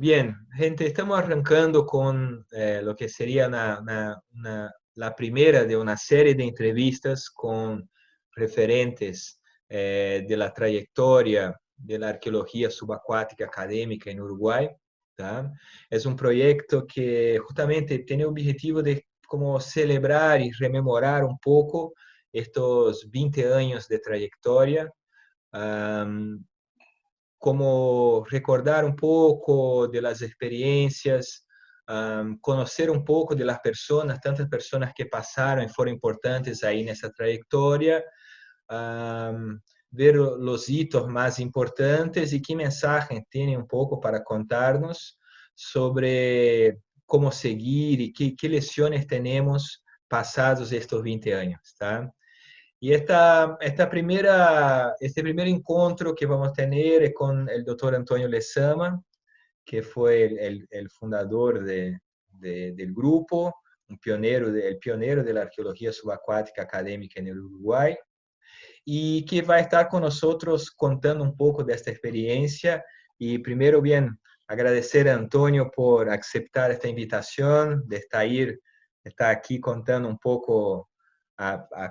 Bien, gente, estamos arrancando con lo que sería la primera de una serie de entrevistas con referentes de la trayectoria de la arqueología subacuática académica en Uruguay. ¿Tá? Es un proyecto que justamente tiene el objetivo de como celebrar y rememorar un poco estos 20 años de trayectoria. Como recordar un poco de las experiencias, conocer un poco de las personas, tantas personas que pasaron y fueron importantes ahí en esa trayectoria, ver los hitos más importantes y qué mensaje tiene un poco para contarnos sobre cómo seguir y qué lecciones tenemos pasados estos 20 años, ¿tá? Y este primer encuentro que vamos a tener es con el doctor Antonio Lezama, que fue el fundador del grupo, el pionero de la arqueología subacuática académica en el Uruguay, y que va a estar con nosotros contando un poco de esta experiencia. Y primero, bien, agradecer a Antonio por aceptar esta invitación, de estar aquí contando un poco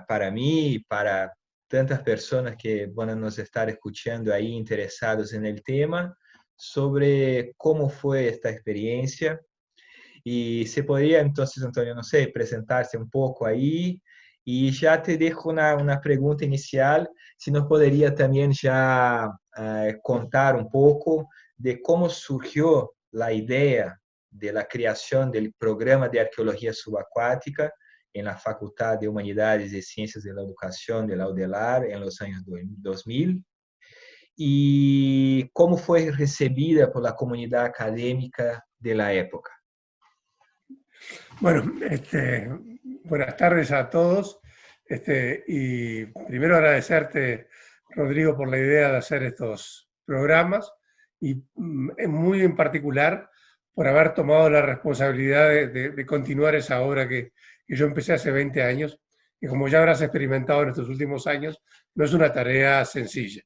para mí y para tantas personas que van a nos estar escuchando ahí interesados en el tema, sobre cómo fue esta experiencia. Y se podría entonces, Antonio, no sé, presentarse un poco ahí. Y ya te dejo una pregunta inicial, si nos podría también ya contar un poco de cómo surgió la idea de la creación del programa de arqueología subacuática en la Facultad de Humanidades y Ciencias de la Educación de la UDELAR en los años 2000 y cómo fue recibida por la comunidad académica de la época. Bueno, buenas tardes a todos. Y primero agradecerte, Rodrigo, por la idea de hacer estos programas y muy en particular por haber tomado la responsabilidad de continuar esa obra que yo empecé hace 20 años, y como ya habrás experimentado en estos últimos años, no es una tarea sencilla.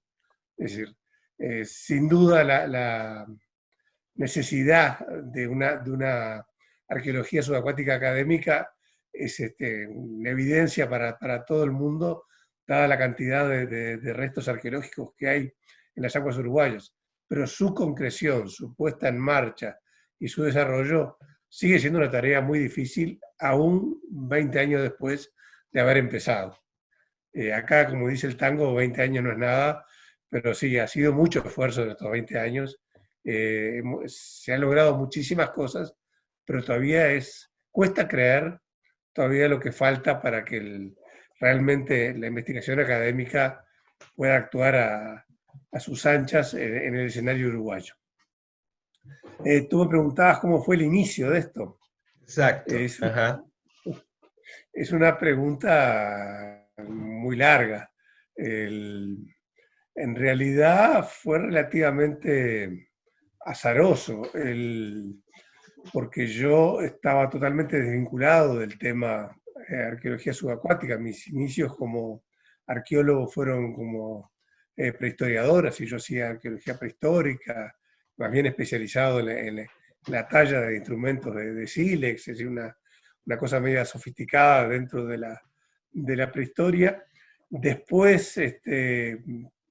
Es decir, sin duda la necesidad de una arqueología subacuática académica es una evidencia para todo el mundo, dada la cantidad de restos arqueológicos que hay en las aguas uruguayas. Pero su concreción, su puesta en marcha y su desarrollo sigue siendo una tarea muy difícil, aún 20 años después de haber empezado. Acá, como dice el tango, 20 años no es nada, pero sí, ha sido mucho esfuerzo en estos 20 años. Se han logrado muchísimas cosas, pero todavía cuesta creer todavía lo que falta para que realmente la investigación académica pueda actuar a sus anchas en el escenario uruguayo. Tú me preguntabas cómo fue el inicio de esto. Exacto. Es, Ajá. es una pregunta muy larga. En realidad fue relativamente azaroso, porque yo estaba totalmente desvinculado del tema arqueología subacuática. Mis inicios como arqueólogo fueron como prehistoriador, así yo hacía arqueología prehistórica, más bien especializado en la talla de instrumentos de sílex, es decir, una cosa media sofisticada dentro de la prehistoria. Después,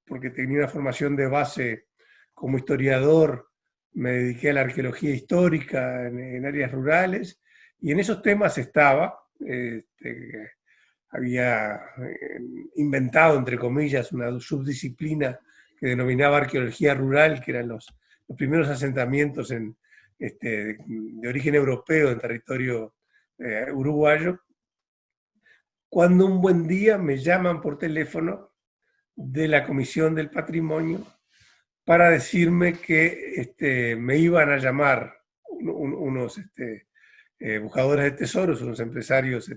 porque tenía una formación de base como historiador, me dediqué a la arqueología histórica en áreas rurales, y en esos temas estaba. Había inventado, entre comillas, una subdisciplina que denominaba arqueología rural, que eran los primeros asentamientos de origen europeo en territorio uruguayo, cuando un buen día me llaman por teléfono de la Comisión del Patrimonio para decirme que me iban a llamar unos buscadores de tesoros, unos empresarios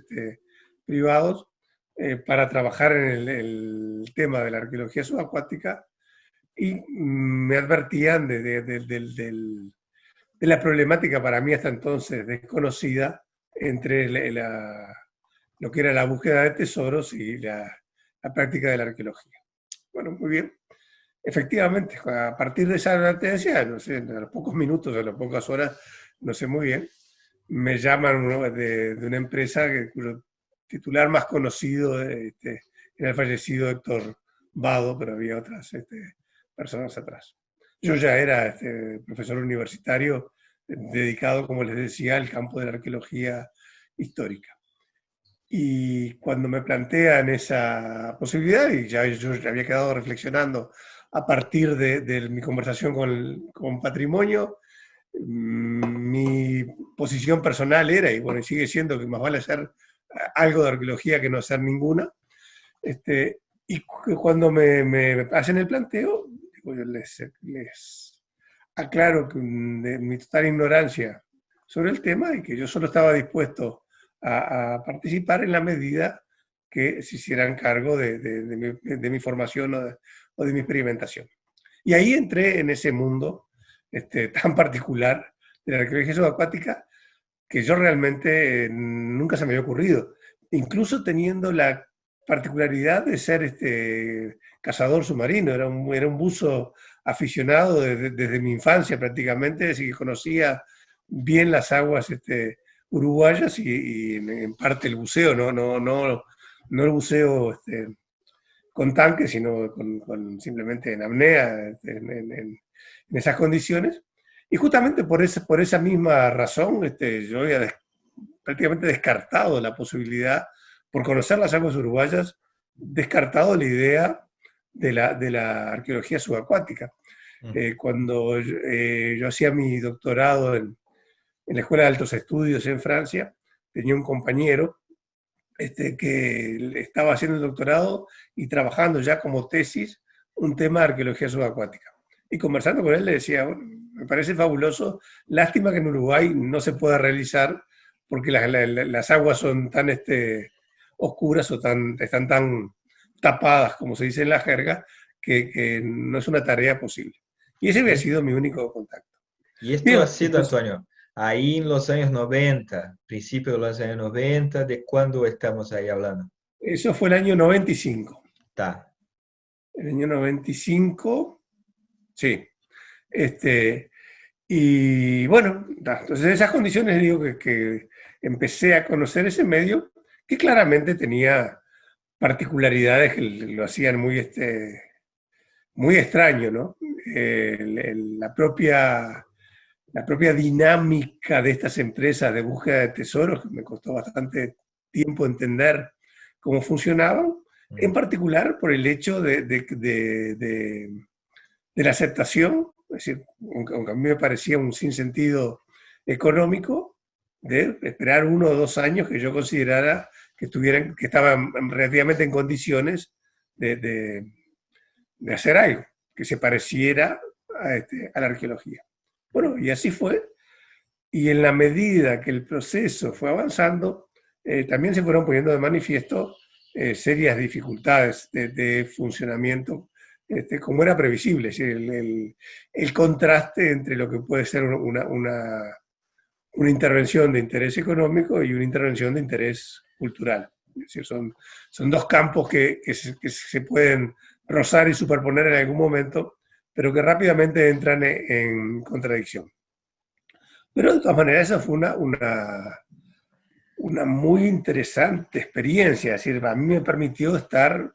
privados, para trabajar en el tema de la arqueología subacuática, y me advertían de la problemática para mí hasta entonces desconocida entre lo que era la búsqueda de tesoros y la práctica de la arqueología. Bueno, muy bien. efectivamente, a partir de esa advertencia, no sé, a los pocos minutos, a las pocas horas, no sé muy bien, me llaman, ¿no?, de una empresa cuyo titular más conocido era el fallecido Héctor Vado, pero había otras personas atrás. Yo ya era profesor universitario dedicado, como les decía, al campo de la arqueología histórica. Y cuando me plantean esa posibilidad, y ya yo ya había quedado reflexionando a partir de mi conversación con Patrimonio, mi posición personal era, y bueno, sigue siendo, que más vale hacer algo de arqueología que no hacer ninguna. Y cuando me hacen el planteo, digo, yo les aclaro que de mi total ignorancia sobre el tema y que yo solo estaba dispuesto a participar en la medida que se hicieran cargo de mi formación o de mi experimentación. Y ahí entré en ese mundo tan particular de la arqueología subacuática que yo realmente nunca se me había ocurrido. Incluso teniendo la particularidad de ser cazador submarino, era un buzo aficionado desde mi infancia prácticamente, así que conocía bien las aguas uruguayas y en parte el buceo, no el buceo con tanque, sino simplemente en apnea, en esas condiciones. Y justamente por esa misma razón, yo había prácticamente descartado la posibilidad, por conocer las aguas uruguayas, descartado la idea de la arqueología subacuática. Cuando yo hacía mi doctorado en la Escuela de Altos Estudios en Francia, tenía un compañero que estaba haciendo el doctorado y trabajando ya como tesis un tema de arqueología subacuática. Y conversando con él le decía, bueno, me parece fabuloso, lástima que en Uruguay no se pueda realizar porque las aguas son tan oscuras o están tan tapadas, como se dice en la jerga, que no es una tarea posible. Y ese había sido mi único contacto. Y esto ha Bien, sido, Antonio, ahí en los años 90, principio de los años 90, ¿de cuándo estamos ahí hablando? eso fue el año 95. Tá. El año 95, sí. Y bueno, entonces en esas condiciones digo que empecé a conocer ese medio que claramente tenía particularidades que lo hacían muy extraño, ¿no? La propia dinámica de estas empresas de búsqueda de tesoros, que me costó bastante tiempo entender cómo funcionaban, en particular por el hecho de la aceptación, es decir, aunque a mí me parecía un sinsentido económico, de esperar 1 o 2 años que yo considerara que estaban relativamente en condiciones de hacer algo que se pareciera a la arqueología. Bueno, y así fue. Y en la medida que el proceso fue avanzando, también se fueron poniendo de manifiesto serias dificultades de funcionamiento, como era previsible, es decir, el contraste entre lo que puede ser una intervención de interés económico y una intervención de interés cultural. Es decir, son dos campos que se pueden rozar y superponer en algún momento, pero que rápidamente entran en contradicción. Pero de todas maneras, esa fue una muy interesante experiencia. Es decir, a mí me permitió estar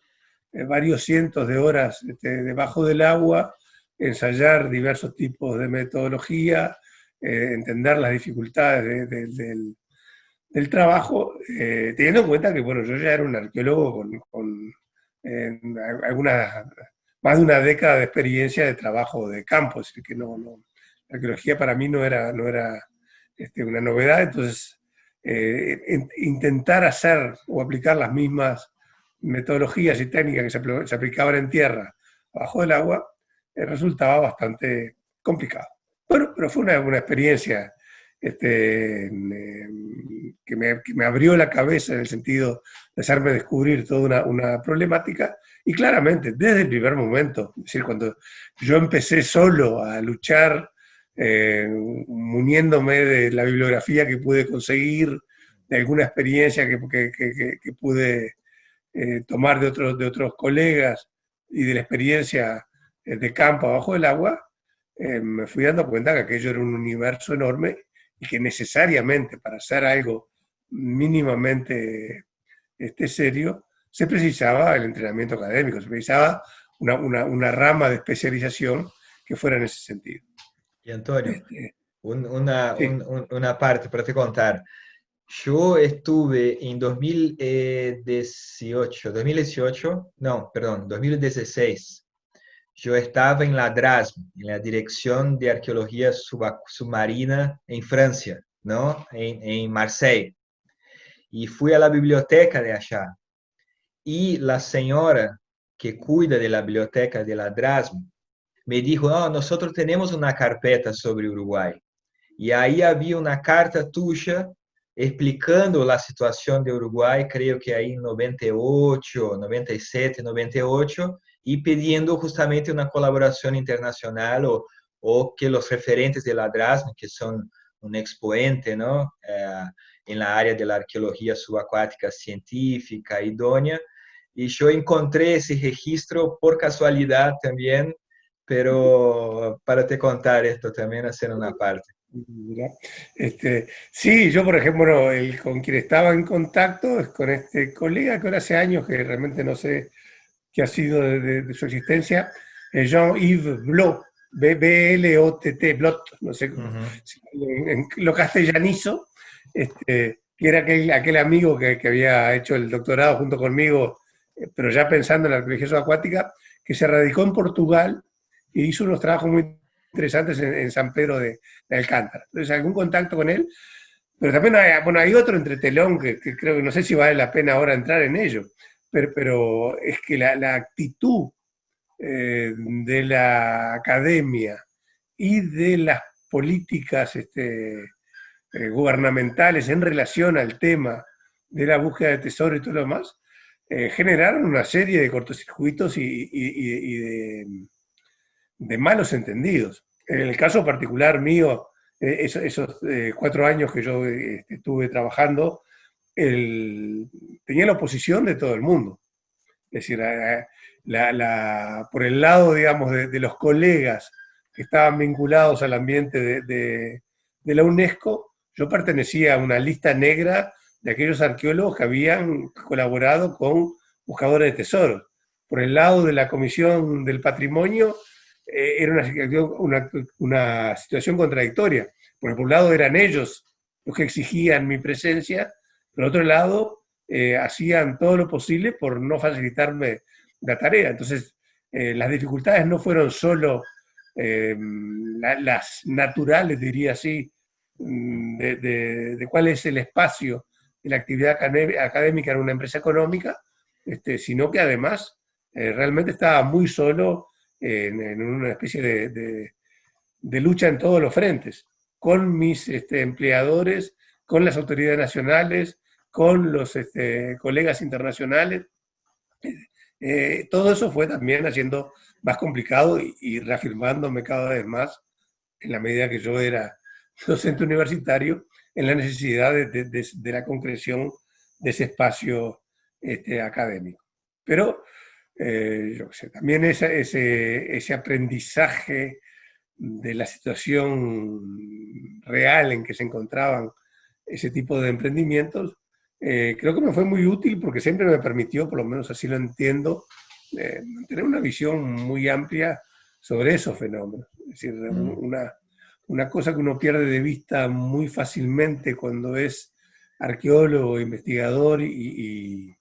varios cientos de horas debajo del agua, ensayar diversos tipos de metodología, entender las dificultades del trabajo, teniendo en cuenta que, bueno, yo ya era un arqueólogo con más de una década de experiencia de trabajo de campo, es decir, que la arqueología para mí no era una novedad, entonces intentar hacer o aplicar las mismas metodologías y técnicas que se aplicaban en tierra bajo el agua resultaba bastante complicado. Bueno, pero fue una experiencia que me abrió la cabeza en el sentido de hacerme descubrir toda una problemática y claramente desde el primer momento, es decir, cuando yo empecé solo a luchar, muniéndome de la bibliografía que pude conseguir, de alguna experiencia que pude tomar de otros colegas y de la experiencia de campo abajo del agua, me fui dando cuenta que aquello era un universo enorme y que necesariamente para hacer algo mínimamente serio, se precisaba el entrenamiento académico, se precisaba una rama de especialización que fuera en ese sentido. Y Antonio, Este, sí. una parte para te contar. Yo estuve en 2018, no, perdón, 2016. Yo estaba en la DRASM, en la Dirección de Arqueología Submarina en Francia, ¿no? En Marseille. Y fui a la biblioteca de allá. Y la señora que cuida de la biblioteca de la DRASM me dijo, no, nosotros tenemos una carpeta sobre Uruguay. Y ahí había una carta tuya explicando la situación de Uruguay, creo que ahí en 98, 97, 98, y pidiendo justamente una colaboración internacional o que los referentes de la DRASM, que son un expoente, ¿no? En la área de la arqueología subacuática científica idónea. Y yo encontré ese registro por casualidad también, pero para te contar esto también, hacer una parte. Mira, sí, yo por ejemplo, bueno, el con quien estaba en contacto es con este colega que ahora hace años que realmente no sé qué ha sido de su existencia, Jean-Yves Blot, B-L-O-T-T, Blot, no sé, Uhum. lo castellanizo, que era aquel amigo que había hecho el doctorado junto conmigo, pero ya pensando en la arqueología subacuática, que se radicó en Portugal y hizo unos trabajos muy interesantes en San Pedro de Alcántara. Entonces, algún contacto con él, pero también hay, bueno, hay otro entretelón que creo que no sé si vale la pena ahora entrar en ello, pero es que la actitud de la academia y de las políticas gubernamentales en relación al tema de la búsqueda de tesoro y todo lo demás, generaron una serie de cortocircuitos y de malos entendidos. En el caso particular mío, esos 4 años que yo estuve trabajando, tenía la oposición de todo el mundo. Es decir, por el lado, digamos, de los colegas que estaban vinculados al ambiente de la UNESCO, yo pertenecía a una lista negra de aquellos arqueólogos que habían colaborado con buscadores de tesoros. Por el lado de la Comisión del Patrimonio, era una situación contradictoria, porque por un lado eran ellos los que exigían mi presencia, por otro lado hacían todo lo posible por no facilitarme la tarea. Entonces, las dificultades no fueron solo las naturales, diría así, de cuál es el espacio de la actividad académica en una empresa económica, sino que además realmente estaba muy solo en una especie de lucha en todos los frentes, con mis empleadores, con las autoridades nacionales, con los colegas internacionales. Todo eso fue también haciendo más complicado y reafirmándome cada vez más, en la medida que yo era docente universitario, en la necesidad de la concreción de ese espacio académico. Pero yo qué sé, también ese aprendizaje de la situación real en que se encontraban ese tipo de emprendimientos, creo que me fue muy útil porque siempre me permitió, por lo menos así lo entiendo, tener una visión muy amplia sobre esos fenómenos. Es decir, una cosa que uno pierde de vista muy fácilmente cuando es arqueólogo, investigador y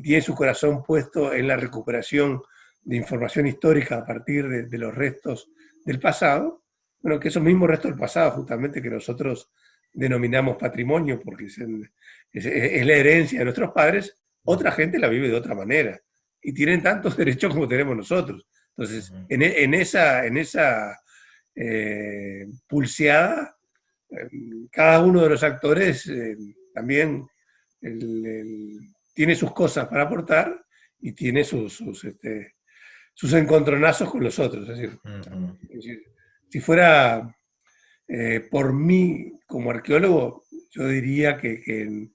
tiene su corazón puesto en la recuperación de información histórica a partir de los restos del pasado, bueno, que esos mismos restos del pasado justamente que nosotros denominamos patrimonio porque es la herencia de nuestros padres, otra gente la vive de otra manera y tienen tantos derechos como tenemos nosotros. Entonces, en esa pulseada, cada uno de los actores también tiene sus cosas para aportar y tiene sus encontronazos con los otros. Es decir, si fuera por mí como arqueólogo, yo diría que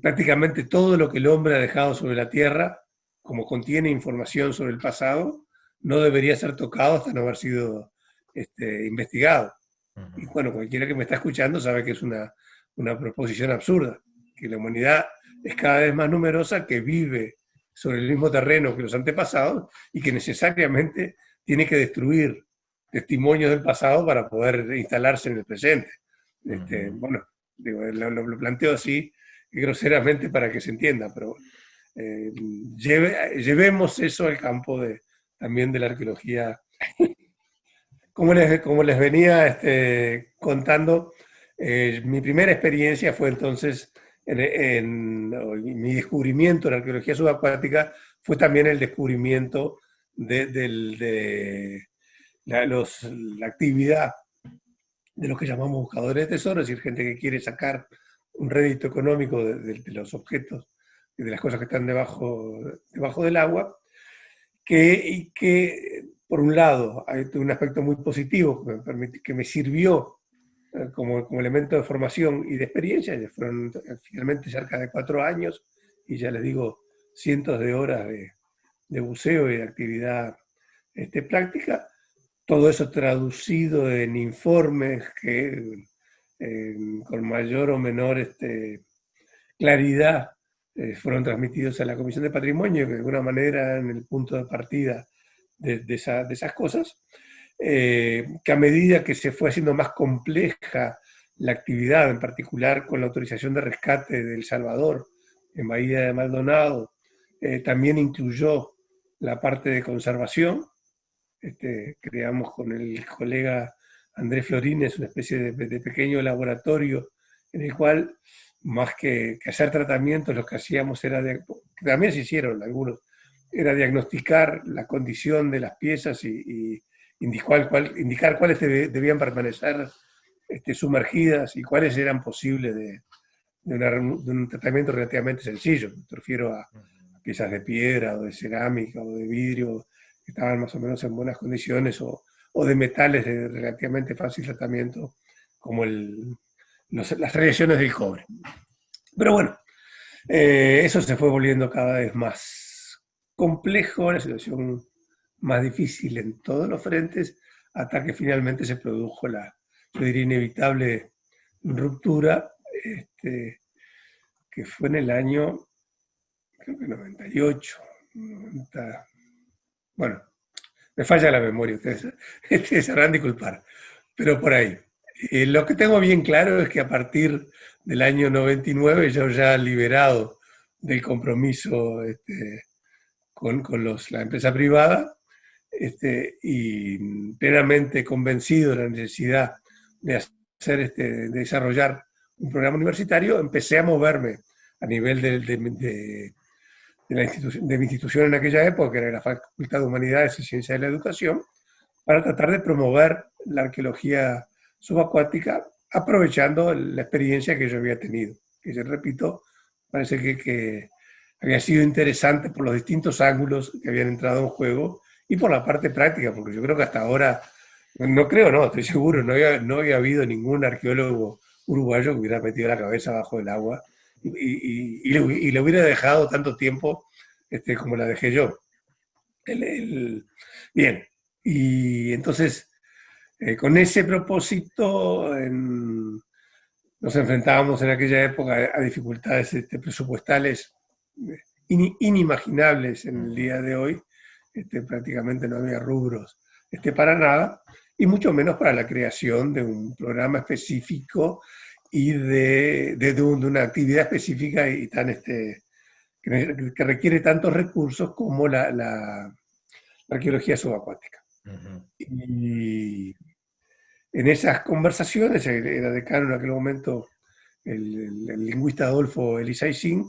prácticamente todo lo que el hombre ha dejado sobre la Tierra, como contiene información sobre el pasado, no debería ser tocado hasta no haber sido investigado. Y Ujú. bueno, cualquiera que me está escuchando sabe que es una proposición absurda, que la humanidad es cada vez más numerosa, que vive sobre el mismo terreno que los antepasados y que necesariamente tiene que destruir testimonios del pasado para poder instalarse en el presente. Ujú. Bueno, digo, lo planteo así groseramente para que se entienda, pero eh, llevemos eso al campo también de la arqueología. Como les venía contando, mi primera experiencia fue entonces, mi descubrimiento en la arqueología subacuática fue también el descubrimiento de la actividad de lo que llamamos buscadores de tesoros, es decir, gente que quiere sacar un rédito económico de los objetos y de las cosas que están debajo del agua, y que por un lado hay un aspecto muy positivo que me sirvió como elemento de formación y de experiencia. Ya fueron finalmente cerca de 4 años y ya les digo, cientos de horas de buceo y de actividad práctica. Todo eso traducido en informes que con mayor o menor claridad fueron transmitidos a la Comisión de Patrimonio, que de alguna manera en el punto de partida de esas cosas, que a medida que se fue haciendo más compleja la actividad, en particular con la autorización de rescate de El Salvador, en Bahía de Maldonado, también incluyó la parte de conservación. Creamos con el colega Andrés Florines una especie de pequeño laboratorio en el cual, más que hacer tratamientos, lo que hacíamos era, también se hicieron algunos, era diagnosticar la condición de las piezas y indicar cuáles debían permanecer sumergidas y cuáles eran posibles de un tratamiento relativamente sencillo. Me refiero a piezas de piedra o de cerámica o de vidrio que estaban más o menos en buenas condiciones, o de metales de relativamente fácil tratamiento, como las radiaciones del cobre. Pero bueno, eso se fue volviendo cada vez más complejo, la situación más difícil en todos los frentes, hasta que finalmente se produjo yo diría, inevitable ruptura, que fue en el año, creo que 98, 90, bueno, me falla la memoria, ustedes sabrán disculpar, pero por ahí. Lo que tengo bien claro es que a partir del año 99, yo ya liberado del compromiso con la empresa privada, y plenamente convencido de la necesidad de de desarrollar un programa universitario, empecé a moverme a nivel de mi institución en aquella época, que era la Facultad de Humanidades y Ciencias de la Educación, para tratar de promover la arqueología subacuática, aprovechando la experiencia que yo había tenido. Que yo repito, parece que había sido interesante por los distintos ángulos que habían entrado en juego y por la parte práctica, porque yo creo que hasta ahora, no creo, no, estoy seguro, no había habido ningún arqueólogo uruguayo que hubiera metido la cabeza bajo el agua y le hubiera dejado tanto tiempo como la dejé yo. Bien, y entonces, con ese propósito, nos enfrentábamos en aquella época a dificultades presupuestales inimaginables en el día de hoy. Prácticamente no había rubros para nada, y mucho menos para la creación de un programa específico y de una actividad específica y tan que requiere tantos recursos como la arqueología subacuática. Ujú. Y en esas conversaciones, era decano en aquel momento el lingüista Adolfo Elizaicín,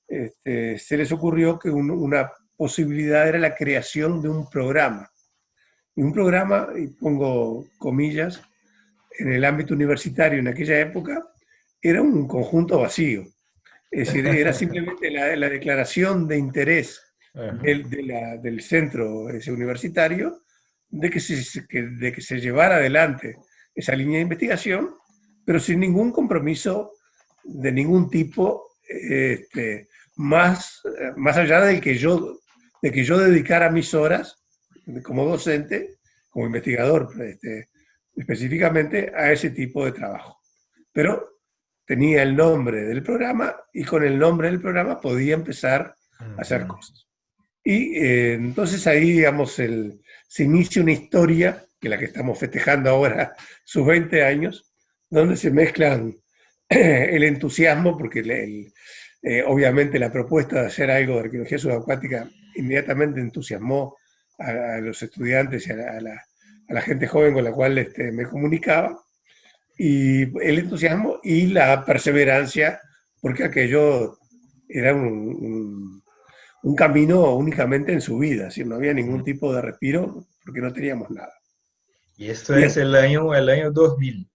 se les ocurrió que una posibilidad era la creación de un programa. Y un programa, y pongo comillas, en el ámbito universitario en aquella época, era un conjunto vacío. Es decir, era simplemente la declaración de interés Ujú. del centro ese universitario de que se llevara adelante esa línea de investigación, pero sin ningún compromiso de ningún tipo, más allá de que yo dedicara mis horas como docente, como investigador específicamente, a ese tipo de trabajo. Pero tenía el nombre del programa y con el nombre del programa podía empezar a hacer cosas. Y entonces ahí, digamos, se inicia una historia, que la que estamos festejando ahora, sus 20 años, donde se mezclan el entusiasmo, porque obviamente la propuesta de hacer algo de arqueología subacuática inmediatamente entusiasmó a los estudiantes y a la gente joven con la cual me comunicaba, y el entusiasmo y la perseverancia, porque aquello era un camino únicamente en subida, ¿sí? No había ningún tipo de respiro porque no teníamos nada. Y esto Bien, es el año 2000.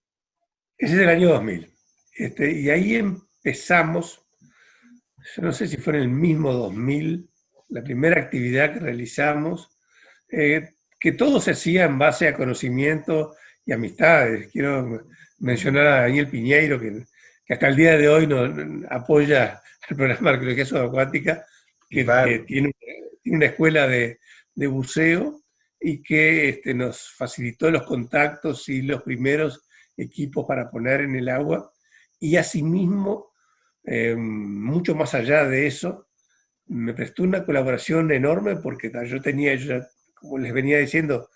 ese es el año 2000. Y ahí empezamos, yo no sé si fue en el mismo 2000, la primera actividad que realizamos, que todo se hacía en base a conocimiento y amistades. Quiero mencionar a Daniel Piñeiro, que hasta el día de hoy apoya el programa de arqueología subacuática, que tiene una escuela de buceo y que nos facilitó los contactos y los primeros equipos para poner en el agua. Y asimismo, mucho más allá de eso, me prestó una colaboración enorme porque yo ya, como les venía diciendo,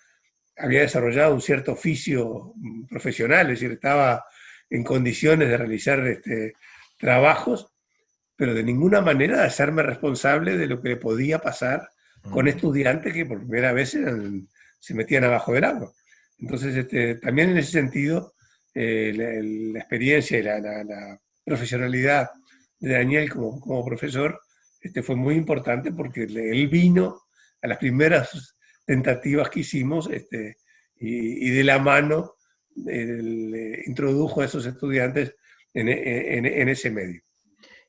había desarrollado un cierto oficio profesional, es decir, estaba en condiciones de realizar trabajos, pero de ninguna manera de hacerme responsable de lo que le podía pasar con estudiantes que por primera vez se metían abajo del agua. Entonces, también en ese sentido, la experiencia y la profesionalidad de Daniel como profesor fue muy importante porque él vino a las primeras tentativas que hicimos y de la mano introdujo a esos estudiantes en ese medio.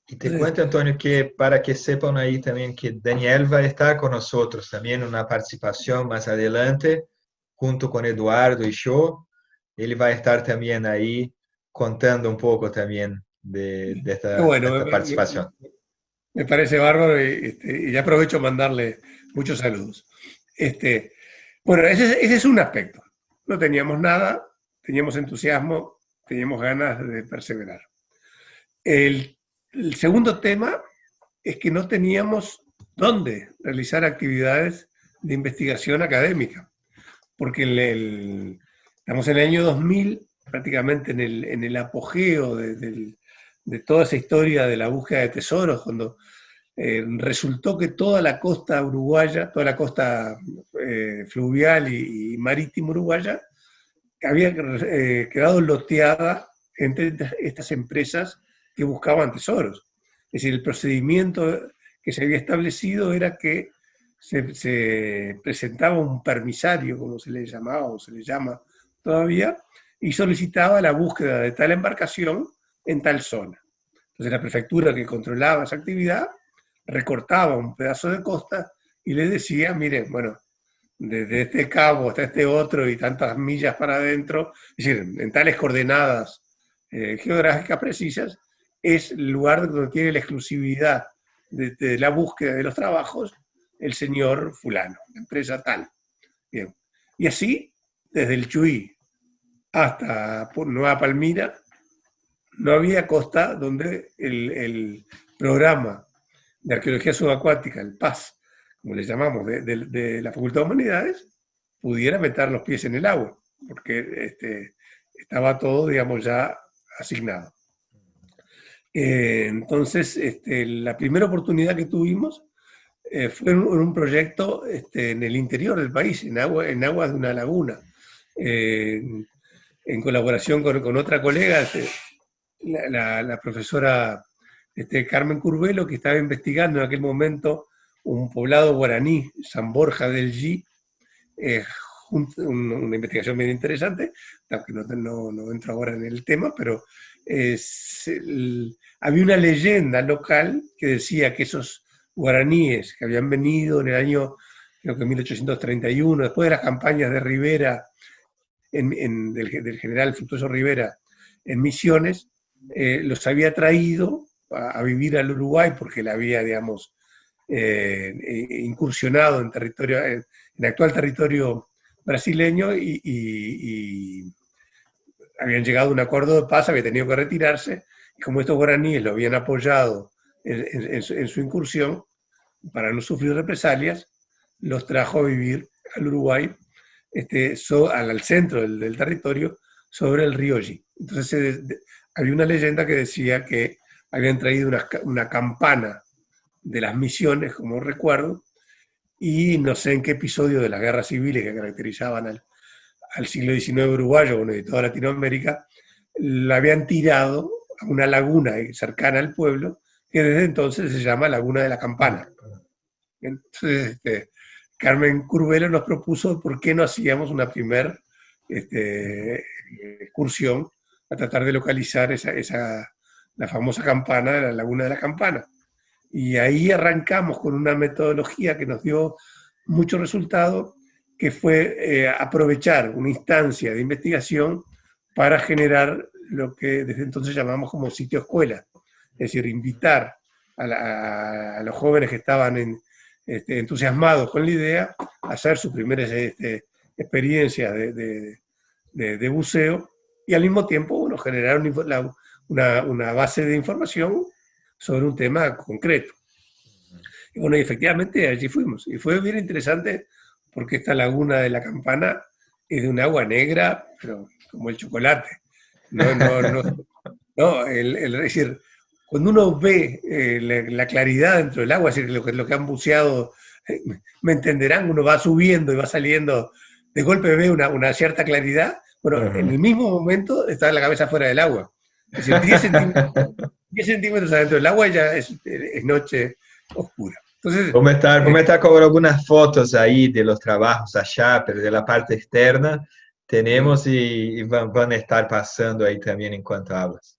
Y te cuento, Antonio, que para que sepan ahí también que Daniel va a estar con nosotros también en una participación más adelante, junto con Eduardo y yo. Él va a estar también ahí contando un poco también de esta, Bueno, esta participación. me parece bárbaro y ya aprovecho a mandarle muchos saludos. Bueno, ese es un aspecto. No teníamos nada, teníamos entusiasmo, teníamos ganas de perseverar. El segundo tema es que no teníamos dónde realizar actividades de investigación académica, porque estamos en el año 2000, prácticamente en el apogeo de toda esa historia de la búsqueda de tesoros, cuando resultó que toda la costa uruguaya, toda la costa fluvial y marítima uruguaya, había quedado loteada entre estas empresas que buscaban tesoros. Es decir, el procedimiento que se había establecido era que se presentaba un permisario, como se le llamaba o se le llama todavía, y solicitaba la búsqueda de tal embarcación en tal zona. Entonces la prefectura que controlaba esa actividad recortaba un pedazo de costa y le decía, mire, bueno, desde este cabo hasta este otro y tantas millas para adentro, es decir, en tales coordenadas geográficas precisas, es el lugar donde tiene la exclusividad de la búsqueda de los trabajos el señor fulano, la empresa tal. Bien. Y así, desde el Chuy hasta Nueva Palmira, no había costa donde el programa de arqueología subacuática, el PAS, como le llamamos, de la Facultad de Humanidades, pudiera meter los pies en el agua, porque estaba todo, digamos, ya asignado. Entonces, la primera oportunidad que tuvimos fue en un proyecto en el interior del país, en aguas de una laguna, en colaboración con otra colega, la profesora Carmen Curvelo, que estaba investigando en aquel momento un poblado guaraní, San Borja del Yi, una investigación bien interesante, aunque no entro ahora en el tema, pero había una leyenda local que decía que esos guaraníes que habían venido en el año, creo que 1831, después de las campañas de Rivera, del general Fructuoso Rivera, en Misiones, los había traído a vivir al Uruguay porque le había, digamos, incursionado en el actual territorio brasileño y habían llegado a un acuerdo de paz, había tenido que retirarse, y como estos guaraníes lo habían apoyado en su incursión, para no sufrir represalias, los trajo a vivir al Uruguay, al centro del territorio, sobre el río Yi. Entonces había una leyenda que decía que habían traído una campana de las misiones, como recuerdo, y no sé en qué episodio de las guerras civiles que caracterizaban al siglo XIX uruguayo, bueno, y toda Latinoamérica, la habían tirado a una laguna cercana al pueblo, que desde entonces se llama Laguna de la Campana. Entonces, Carmen Curbelo nos propuso por qué no hacíamos una primer excursión a tratar de localizar la famosa campana de la Laguna de la Campana. Y ahí arrancamos con una metodología que nos dio mucho resultado, que fue aprovechar una instancia de investigación para generar lo que desde entonces llamamos como sitio escuela. Es decir, invitar a los jóvenes que estaban entusiasmados con la idea a hacer sus primeras experiencias de buceo y al mismo tiempo, bueno, generar una base de información sobre un tema concreto. Y bueno, y efectivamente allí fuimos. Y fue bien interesante porque esta Laguna de la Campana es de un agua negra, pero como el chocolate. Es decir, cuando uno ve la claridad dentro del agua, es decir, lo que han buceado, me entenderán, uno va subiendo y va saliendo, de golpe ve una cierta claridad, bueno, en el mismo momento está la cabeza fuera del agua. Es decir, 10 centímetros adentro del agua ya es noche oscura. Entonces, Vamos a estar con algunas fotos ahí de los trabajos allá, pero de la parte externa tenemos y van a estar pasando ahí también en cuanto hablas.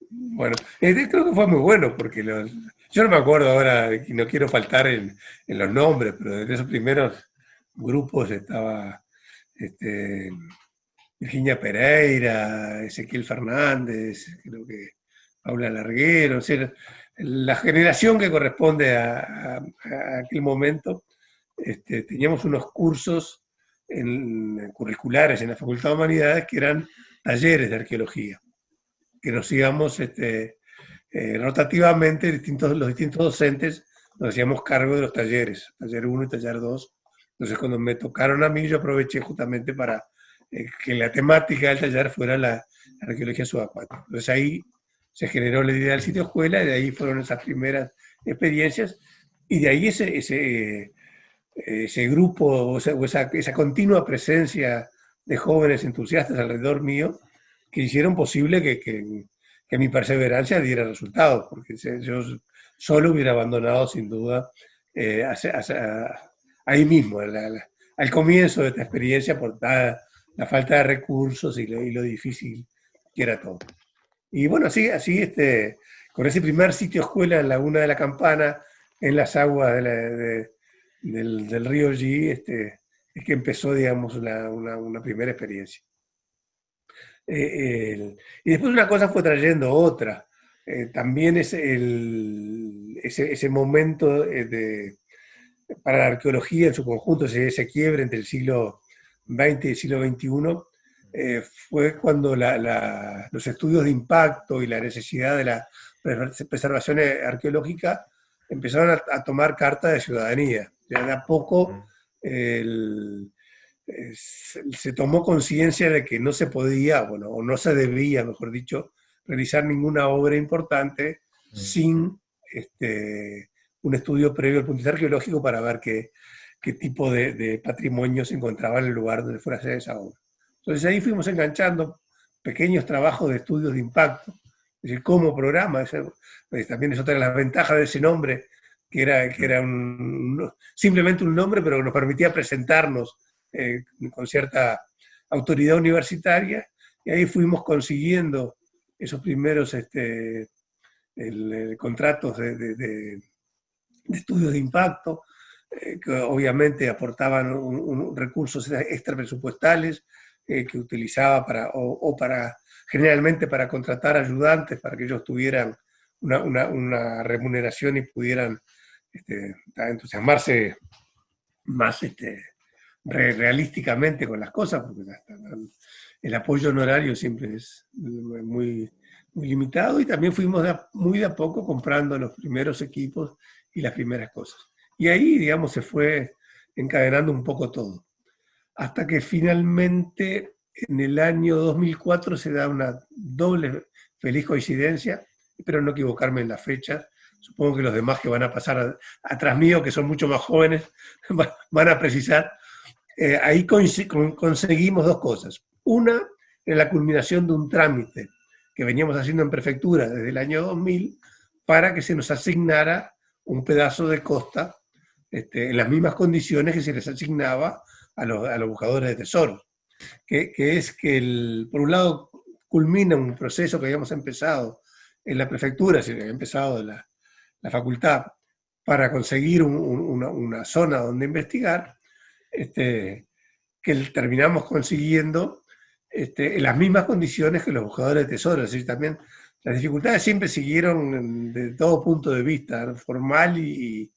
Bueno, creo que fue muy bueno porque yo no me acuerdo ahora, y no quiero faltar en los nombres, pero de esos primeros grupos estaba Virginia Pereira, Ezequiel Fernández, creo que Paula Larguero, o sea, la generación que corresponde a aquel momento, teníamos unos cursos curriculares en la Facultad de Humanidades que eran talleres de arqueología, que nos íbamos rotativamente, los distintos docentes nos hacíamos cargo de los talleres, taller 1 y taller 2. Entonces cuando me tocaron a mí, yo aproveché justamente para que la temática del taller fuera la arqueología subacuática. Entonces ahí se generó la idea del sitio escuela, y de ahí fueron esas primeras experiencias, y de ahí ese grupo, o esa continua presencia de jóvenes entusiastas alrededor mío, que hicieron posible que mi perseverancia diera resultados, porque yo solo hubiera abandonado sin duda ahí mismo, al comienzo de esta experiencia, por la falta de recursos y lo difícil que era todo. Y bueno, así con ese primer sitio escuela en Laguna de la Campana, en las aguas del río Yi, es que empezó, digamos, una primera experiencia. Y después una cosa fue trayendo otra. También ese momento para la arqueología en su conjunto, ese quiebre entre el siglo XX y el siglo XXI, fue cuando los estudios de impacto y la necesidad de la preservación arqueológica empezaron a tomar carta de ciudadanía. Ya de a poco se tomó conciencia de que no se podía, bueno, o no se debía, mejor dicho, realizar ninguna obra importante sin un estudio previo al punto de vista arqueológico para ver qué tipo de patrimonio se encontraba en el lugar donde fuera a hacer esa obra. Entonces ahí fuimos enganchando pequeños trabajos de estudios de impacto, es decir, como programa. También es otra de las ventajas de ese nombre, que era simplemente un nombre, pero que nos permitía presentarnos con cierta autoridad universitaria, y ahí fuimos consiguiendo esos primeros contratos de estudios de impacto, que obviamente aportaban recursos extra presupuestales que utilizaba generalmente para contratar ayudantes, para que ellos tuvieran una remuneración y pudieran entusiasmarse más realísticamente con las cosas, porque el apoyo honorario siempre es muy, muy limitado, y también fuimos muy de a poco comprando los primeros equipos y las primeras cosas. Y ahí, digamos, se fue encadenando un poco todo. Hasta que finalmente, en el año 2004, se da una doble feliz coincidencia, espero no equivocarme en la fecha, supongo que los demás que van a pasar atrás mío, que son mucho más jóvenes, van a precisar. Ahí conseguimos dos cosas. Una, en la culminación de un trámite que veníamos haciendo en prefectura desde el año 2000 para que se nos asignara un pedazo de costa en las mismas condiciones que se les asignaba a los buscadores de tesoros. Que es que, por un lado, culmina un proceso que habíamos empezado en la prefectura, si había empezado la facultad, para conseguir una zona donde investigar, que terminamos consiguiendo en las mismas condiciones que los buscadores de tesoros. Es decir, también las dificultades siempre siguieron de todo punto de vista, formal y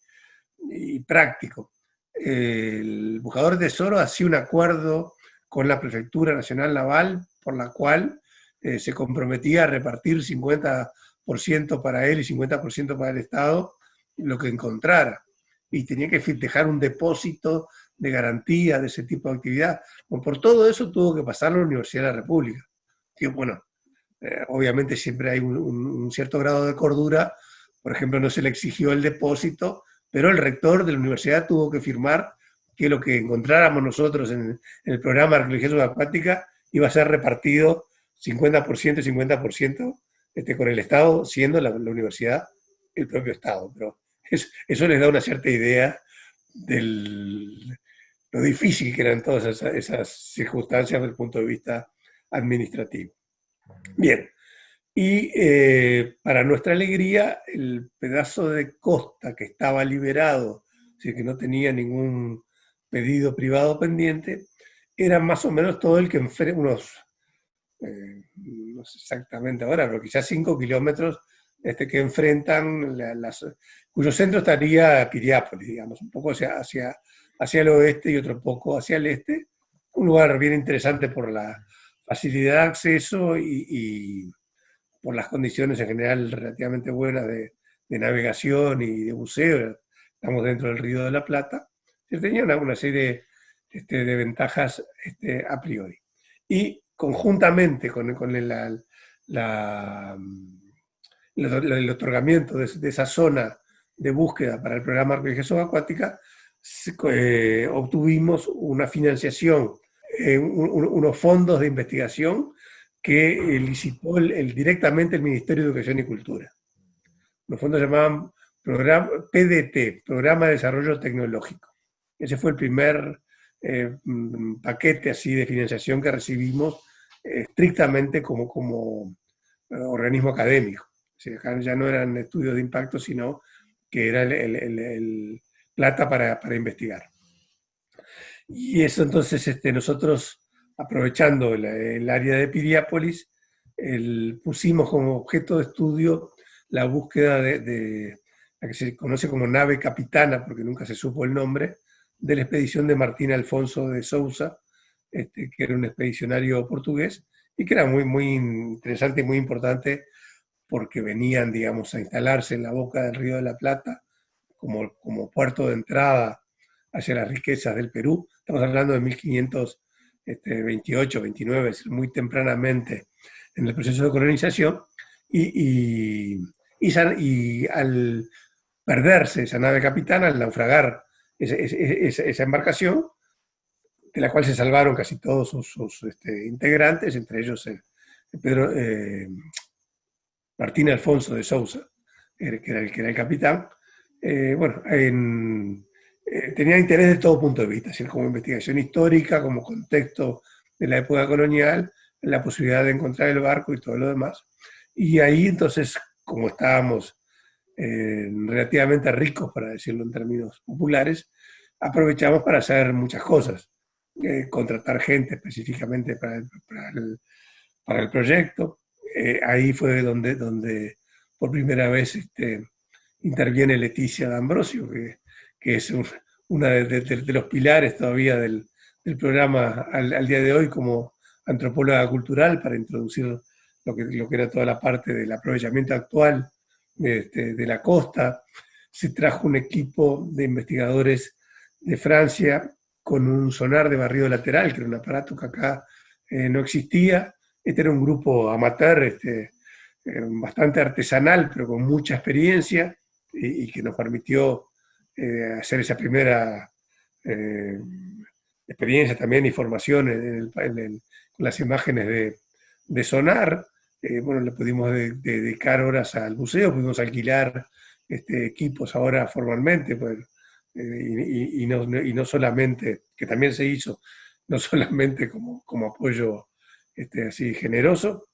práctico. El buscador de tesoros hacía un acuerdo con la Prefectura Nacional Naval, por la cual se comprometía a repartir 50% para él y 50% para el Estado, lo que encontrara. Y tenía que dejar un depósito de garantía de ese tipo de actividad. Bueno, por todo eso tuvo que pasar la Universidad de la República. Y bueno, obviamente siempre hay un cierto grado de cordura. Por ejemplo, no se le exigió el depósito, pero el rector de la universidad tuvo que firmar que lo que encontráramos nosotros en el programa de arqueología subacuática iba a ser repartido 50% y 50% con el Estado, siendo la universidad el propio Estado. Pero eso les da una cierta idea de lo difícil que eran todas esas circunstancias desde el punto de vista administrativo. Bien, y para nuestra alegría, el pedazo de costa que estaba liberado, es decir, que no tenía ningún pedido privado pendiente, era más o menos todo el que unos, no sé exactamente ahora, pero quizás 5 kilómetros que enfrentan, cuyo centro estaría Piriápolis, digamos, un poco hacia el oeste y otro poco hacia el este, un lugar bien interesante por la facilidad de acceso y por las condiciones en general relativamente buenas de navegación y de buceo. Estamos dentro del Río de la Plata. Tenía una serie de ventajas a priori. Y conjuntamente con el otorgamiento de esa zona de búsqueda para el programa Arqueología Subacuática, obtuvimos una financiación, unos fondos de investigación que licitó directamente el Ministerio de Educación y Cultura. Los fondos se llamaban PDT, Programa de Desarrollo Tecnológico. Ese fue el primer paquete así de financiación que recibimos estrictamente como organismo académico. O sea, acá ya no eran estudios de impacto, sino que era el plata para investigar. Y eso entonces nosotros, aprovechando el área de Piriápolis, pusimos como objeto de estudio la búsqueda de la que se conoce como nave capitana, porque nunca se supo el nombre, de la expedición de Martín Alfonso de Sousa, que era un expedicionario portugués, y que era muy, muy interesante y muy importante porque venían, digamos, a instalarse en la boca del Río de la Plata como puerto de entrada hacia las riquezas del Perú. Estamos hablando de 1528, 29, es decir, muy tempranamente en el proceso de colonización, y al perderse esa nave capitana, al naufragar esa embarcación, de la cual se salvaron casi todos sus integrantes, entre ellos Martín Alfonso de Sousa, que era el capitán. Tenía interés de todo punto de vista, es decir, como investigación histórica, como contexto de la época colonial, la posibilidad de encontrar el barco y todo lo demás. Y ahí entonces, como estábamos relativamente ricos, para decirlo en términos populares, aprovechamos para hacer muchas cosas. Contratar gente específicamente para el proyecto. Ahí fue donde por primera vez interviene Leticia D'Ambrosio, que es una de los pilares todavía del del programa al día de hoy como antropóloga cultural para introducir lo que era toda la parte del aprovechamiento actual de la costa. Se trajo un equipo de investigadores de Francia con un sonar de barrido lateral, que era un aparato que acá no existía. Este era un grupo amateur, bastante artesanal, pero con mucha experiencia y que nos permitió hacer esa primera eh, experiencia también y formación con las imágenes de sonar. Bueno, le pudimos dedicar horas al museo, pudimos alquilar equipos ahora formalmente, pues, y no solamente, que también se hizo, no solamente como apoyo así generoso.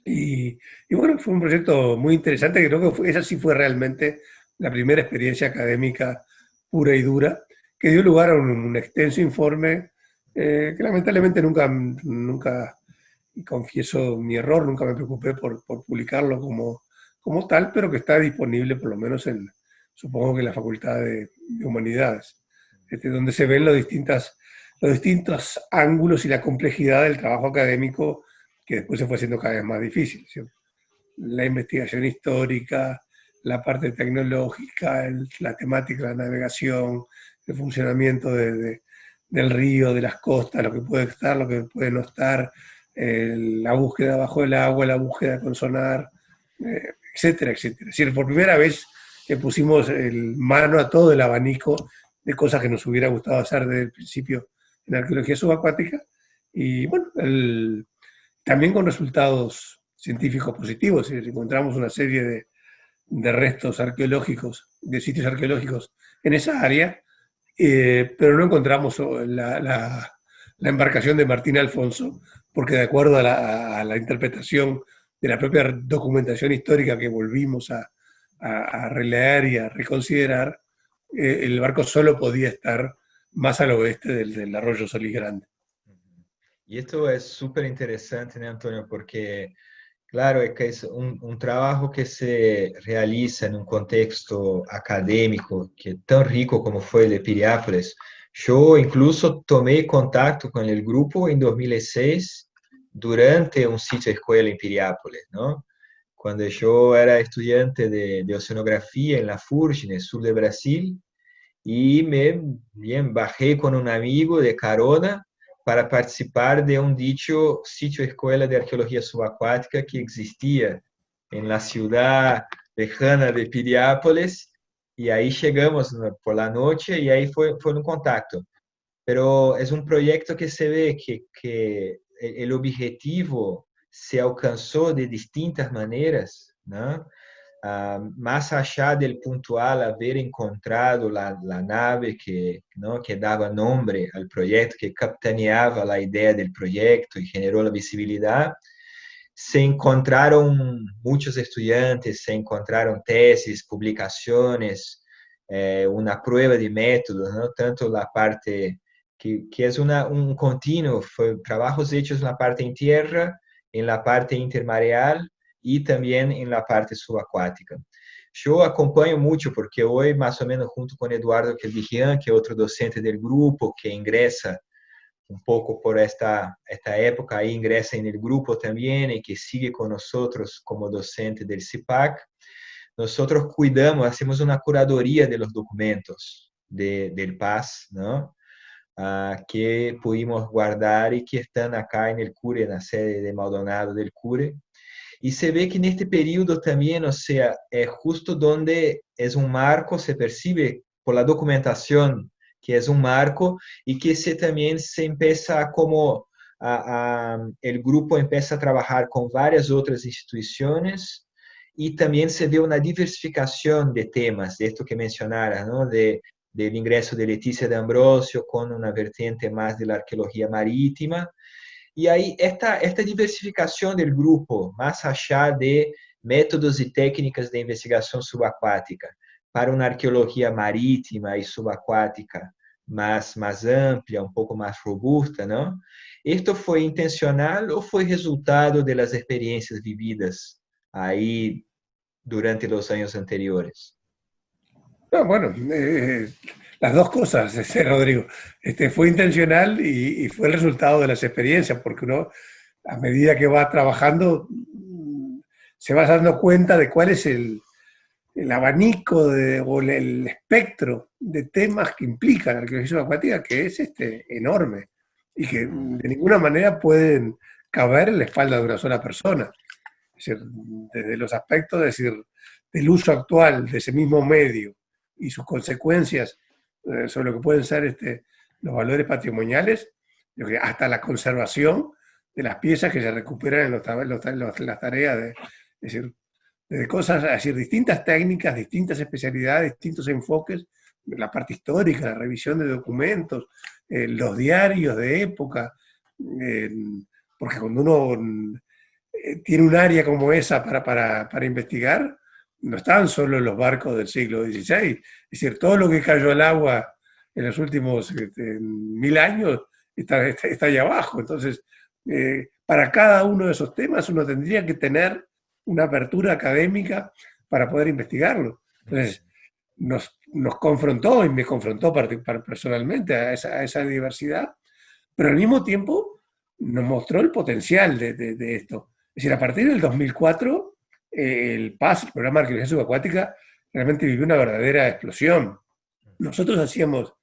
Y bueno, fue un proyecto muy interesante, que creo que esa sí fue realmente la primera experiencia académica pura y dura, que dio lugar a un extenso informe que lamentablemente nunca, y confieso mi error, nunca me preocupé por publicarlo como tal, pero que está disponible por lo menos supongo que en la Facultad de Humanidades, donde se ven los distintos ángulos y la complejidad del trabajo académico que después se fue haciendo cada vez más difícil, ¿sí? La investigación histórica, la parte tecnológica, la temática de la navegación, el funcionamiento del río, de las costas, lo que puede estar, lo que puede no estar, la búsqueda bajo el agua, la búsqueda con sonar, etcétera, etcétera. Es decir, por primera vez pusimos mano a todo el abanico de cosas que nos hubiera gustado hacer desde el principio en arqueología subacuática. Y bueno, también con resultados científicos positivos. Encontramos una serie de restos arqueológicos, de sitios arqueológicos en esa área, pero no encontramos la embarcación de Martín Alfonso, porque de acuerdo a la interpretación de la propia documentación histórica que volvimos a releer y a reconsiderar, el barco solo podía estar más al oeste del arroyo Solís Grande. Y esto es súper interesante, ¿no, Antonio? Porque, claro, es que es un trabajo que se realiza en un contexto académico que es tan rico como fue el de Piriápolis. Yo incluso tomé contacto con el grupo en 2006 durante un sitio de escuela en Piriápolis, ¿no? Cuando yo era estudiante de oceanografía en la FURG, en el sur de Brasil, y bien, bajé con un amigo de carona para participar de un dicho sitio escuela de arqueología subacuática que existía en la ciudad lejana de Piriápolis, y ahí llegamos, ¿no?, por la noche, y ahí fue un contacto. Pero es un proyecto que se ve que el objetivo se alcanzó de distintas maneras, ¿no? Más allá del puntual haber encontrado la nave ¿no?, que daba nombre al proyecto, que capitaneaba la idea del proyecto y generó la visibilidad, se encontraron muchos estudiantes, se encontraron tesis, publicaciones, una prueba de métodos, ¿no? Tanto la parte que es un continuo, fue trabajos hechos en la parte en tierra, en la parte intermareal y también en la parte subacuática. Yo acompaño mucho porque hoy, más o menos, junto con Eduardo Quelvigian, que es otro docente del grupo, que ingresa un poco por esta época, ahí ingresa en el grupo también y que sigue con nosotros como docente del CIPAC. Nosotros cuidamos, hacemos una curaduría de los documentos del PAS, ¿no? Que pudimos guardar y que están acá en el CURE, en la sede de Maldonado del CURE. Y se ve que en este periodo también, o sea, es justo donde es un marco, se percibe por la documentación que es un marco y que también se empieza como el grupo empieza a trabajar con varias otras instituciones y también se ve una diversificación de temas, de esto que mencionara, ¿no? Del ingreso de Leticia de Ambrosio con una vertiente más de la arqueología marítima. Y ahí esta diversificación del grupo, más allá de métodos y técnicas de investigación subacuática, para una arqueología marítima y subacuática más amplia, un poco más robusta, ¿no? ¿Esto fue intencional o fue resultado de las experiencias vividas ahí durante los años anteriores? No, bueno, las dos cosas, Rodrigo. Fue intencional y fue el resultado de las experiencias, porque uno, a medida que va trabajando, se va dando cuenta de cuál es el abanico o el espectro de temas que implican la arqueología subacuática, que es enorme y que de ninguna manera pueden caber en la espalda de una sola persona. Es decir, desde los aspectos, es decir, del uso actual de ese mismo medio y sus consecuencias sobre lo que pueden ser los valores patrimoniales, hasta la conservación de las piezas que se recuperan en las tareas de, es decir, de cosas, es decir, distintas técnicas, distintas especialidades, distintos enfoques, la parte histórica, la revisión de documentos, los diarios de época, porque cuando uno tiene un área como esa para investigar, no estaban solo los barcos del siglo XVI, es decir, todo lo que cayó al agua en los últimos 1000 años está allá abajo. Entonces, para cada uno de esos temas uno tendría que tener una apertura académica para poder investigarlo. Entonces, nos confrontó y me confrontó personalmente a esa diversidad, pero al mismo tiempo nos mostró el potencial de esto. Es decir, a partir del 2004, el PAS, el Programa de Arqueología Subacuática, realmente vivió una verdadera explosión. Nosotros hacíamos,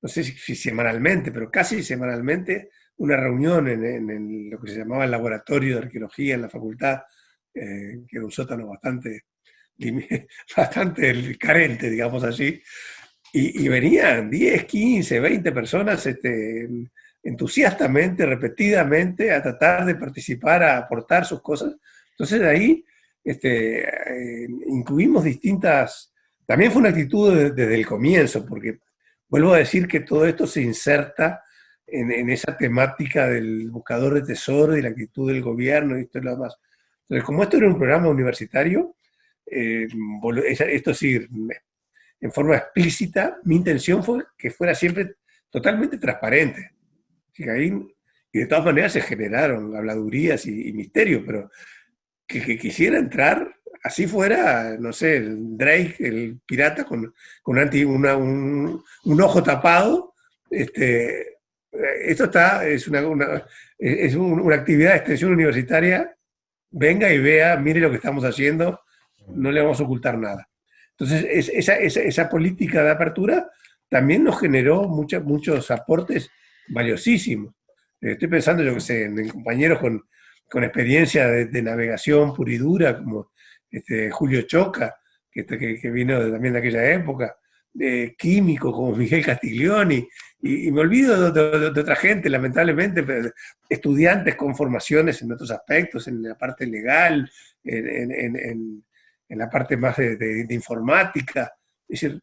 no sé si semanalmente, pero casi semanalmente, una reunión en lo que se llamaba el Laboratorio de Arqueología en la facultad, que era un sótano bastante carente, digamos así, y venían 10, 15, 20 personas entusiastamente, repetidamente, a tratar de participar, a aportar sus cosas. Entonces de ahí incluimos distintas... También fue una actitud desde el comienzo, porque vuelvo a decir que todo esto se inserta en esa temática del buscador de tesoro y la actitud del gobierno y esto y lo demás. Entonces, como esto era un programa universitario, esto sí, en forma explícita, mi intención fue que fuera siempre totalmente transparente. Y de todas maneras se generaron habladurías y misterios, pero que quisiera entrar, así fuera, no sé, el Drake, el pirata, con un ojo tapado, esto es una actividad de extensión universitaria, venga y vea, mire lo que estamos haciendo, no le vamos a ocultar nada. Entonces, esa política de apertura también nos generó muchos aportes valiosísimos. Estoy pensando, yo que sé, en compañeros con experiencia de navegación pura y dura, como Julio Choca, que vino también de aquella época, químicos como Miguel Castiglioni, y me olvido de otra gente, lamentablemente, estudiantes con formaciones en otros aspectos, en la parte legal, en la parte más de informática. Es decir,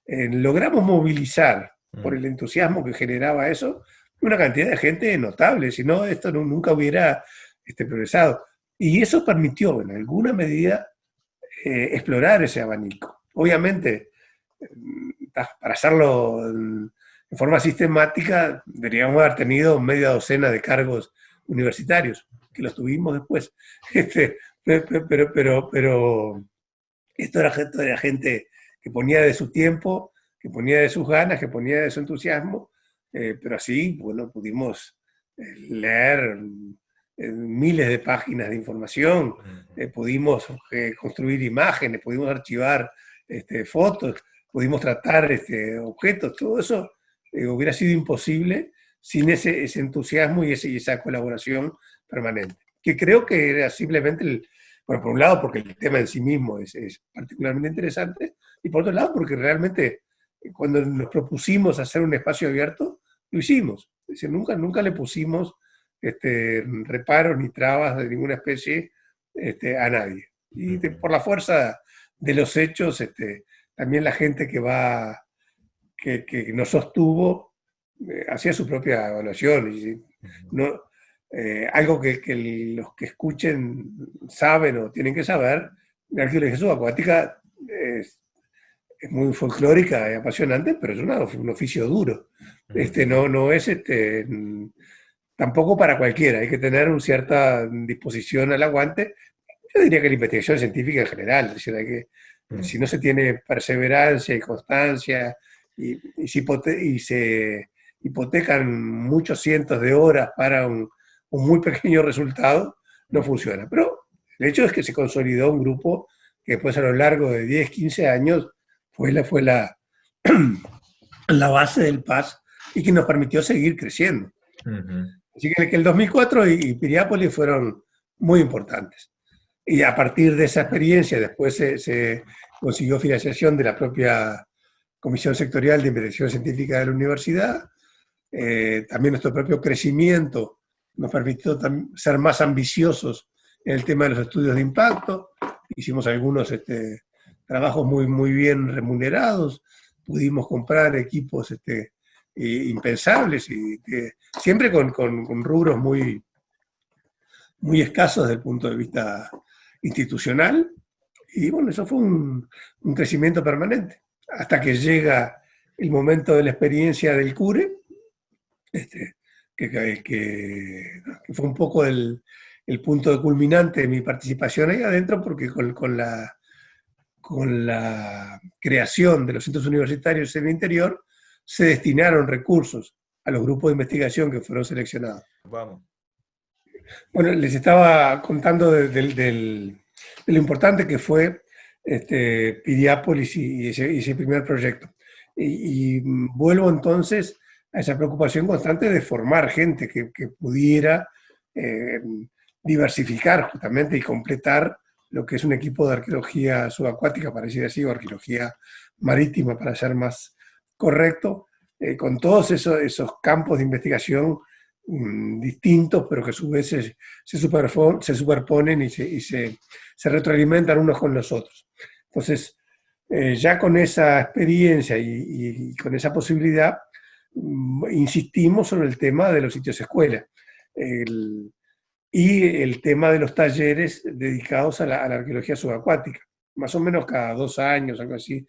logramos movilizar por el entusiasmo que generaba eso una cantidad de gente notable, si no esto nunca hubiera progresado. Y eso permitió en alguna medida explorar ese abanico. Obviamente, para hacerlo en forma sistemática, deberíamos haber tenido media docena de cargos universitarios, que los tuvimos después. Pero esto era gente que ponía de su tiempo, que ponía de sus ganas, que ponía de su entusiasmo, pero así, bueno, pudimos leer miles de páginas de información, pudimos construir imágenes, pudimos archivar fotos, pudimos tratar objetos, todo eso hubiera sido imposible sin ese entusiasmo y esa colaboración permanente. Que creo que era simplemente, bueno, por un lado porque el tema en sí mismo es particularmente interesante, y por otro lado porque realmente cuando nos propusimos hacer un espacio abierto, lo hicimos. Es decir, nunca le pusimos reparos ni trabas de ninguna especie a nadie. Y por la fuerza de los hechos, también la gente que nos sostuvo hacía su propia evaluación. Y, no, algo que los que escuchen saben o tienen que saber, la arqueología subacuática es muy folclórica y apasionante, pero es un oficio duro. No es tampoco para cualquiera, hay que tener una cierta disposición al aguante. Yo diría que la investigación científica en general, es decir, si no se tiene perseverancia y constancia y se hipotecan muchos cientos de horas para un muy pequeño resultado, no funciona. Pero el hecho es que se consolidó un grupo que después a lo largo de 10, 15 años fue la base del PAS y que nos permitió seguir creciendo. Así que el 2004 y Piriápolis fueron muy importantes. Y a partir de esa experiencia, después se consiguió financiación de la propia Comisión Sectorial de Investigación Científica de la universidad. También nuestro propio crecimiento nos permitió ser más ambiciosos en el tema de los estudios de impacto. Hicimos algunos trabajos muy bien remunerados. Pudimos comprar equipos impensables y siempre con rubros muy escasos desde el punto de vista institucional. Y bueno, eso fue un crecimiento permanente. Hasta que llega el momento de la experiencia del CURE, que fue un poco el punto de culminante de mi participación ahí adentro, porque con la creación de los centros universitarios en el interior, se destinaron recursos a los grupos de investigación que fueron seleccionados. Vamos. Bueno, les estaba contando de lo importante que fue Piriápolis y ese primer proyecto. Y vuelvo entonces a esa preocupación constante de formar gente que pudiera diversificar justamente y completar lo que es un equipo de arqueología subacuática, para decir así, o arqueología marítima, para ser más correcto, con todos esos campos de investigación distintos, pero que a su vez se superponen y se retroalimentan unos con los otros. Entonces, ya con esa experiencia y con esa posibilidad, insistimos sobre el tema de los sitios escuela y el tema de los talleres dedicados a la arqueología subacuática. Más o menos cada 2 años, algo así,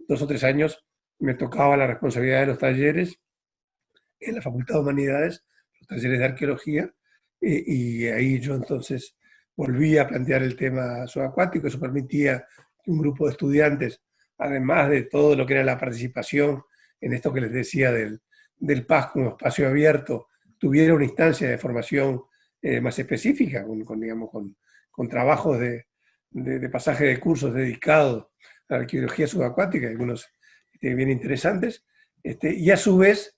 2 o 3 años, me tocaba la responsabilidad de los talleres en la Facultad de Humanidades, los talleres de arqueología, y ahí yo entonces volví a plantear el tema subacuático. Eso permitía que un grupo de estudiantes, además de todo lo que era la participación en esto que les decía del PAS como espacio abierto, tuviera una instancia de formación más específica, con trabajos de pasaje de cursos dedicados a la arqueología subacuática, algunos bien interesantes, y a su vez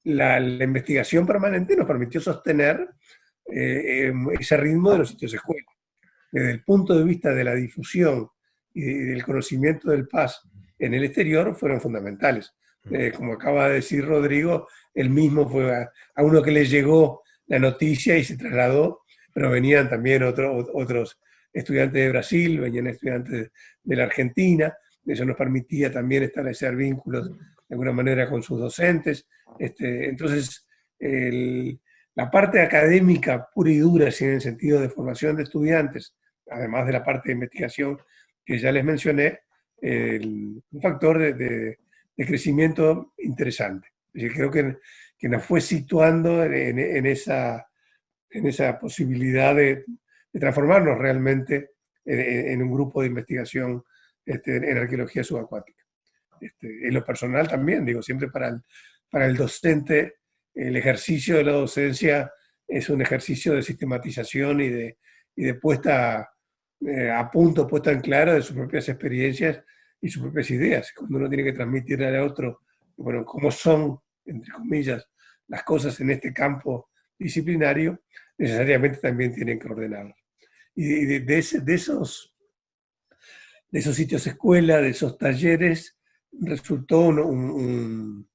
la investigación permanente nos permitió sostener ese ritmo de los sitios escuela. Desde el punto de vista de la difusión y del conocimiento del PAS en el exterior fueron fundamentales. Como acaba de decir Rodrigo, él mismo fue a uno que le llegó la noticia y se trasladó, pero venían también otros estudiantes de Brasil, venían estudiantes de la Argentina. Eso nos permitía también establecer vínculos de alguna manera con sus docentes. Entonces, la parte académica pura y dura, en el sentido de formación de estudiantes, además de la parte de investigación que ya les mencioné, un factor de crecimiento interesante. Yo creo que nos fue situando en esa posibilidad de transformarnos realmente en un grupo de investigación en arqueología subacuática. En lo personal también, digo, siempre para el docente, el ejercicio de la docencia es un ejercicio de sistematización y de puesta a punto, puesta en claro de sus propias experiencias y sus propias ideas. Cuando uno tiene que transmitirle a otro, bueno, cómo son, entre comillas, las cosas en este campo disciplinario, necesariamente también tienen que ordenarlo. Y de esos sitios escuela, de esos talleres, resultó un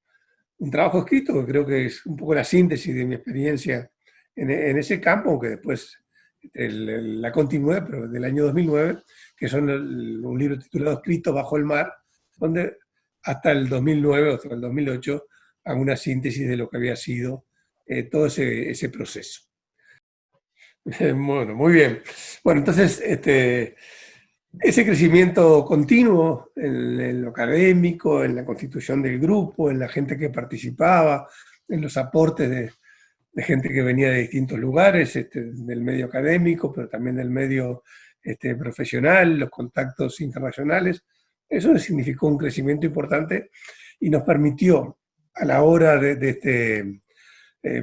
trabajo escrito, que creo que es un poco la síntesis de mi experiencia en ese campo, aunque después la continué, pero del año 2009, que son un libro titulado Escritos bajo el mar, donde hasta el 2009 o hasta el 2008 hago una síntesis de lo que había sido todo ese proceso. Bueno, muy bien. Bueno, entonces, ese crecimiento continuo en lo académico, en la constitución del grupo, en la gente que participaba, en los aportes de gente que venía de distintos lugares, del medio académico, pero también del medio profesional, los contactos internacionales, eso significó un crecimiento importante y nos permitió, a la hora de este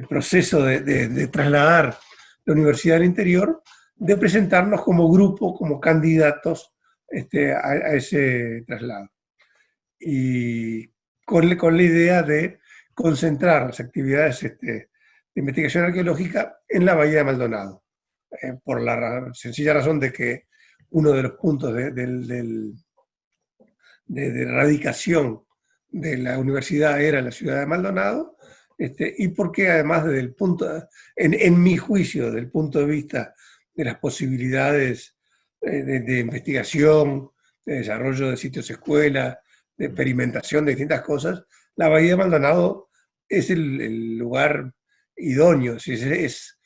proceso de trasladar la universidad al interior, de presentarnos como grupo, como candidatos a ese traslado. Y con la idea de concentrar las actividades de investigación arqueológica en la Bahía de Maldonado, por la sencilla razón de que uno de los puntos de radicación de la universidad era la ciudad de Maldonado, y porque además desde el punto, en mi juicio, desde el punto de vista de las posibilidades de investigación, de desarrollo de sitios escuela, de experimentación de distintas cosas, la Bahía de Maldonado es el lugar idóneo, es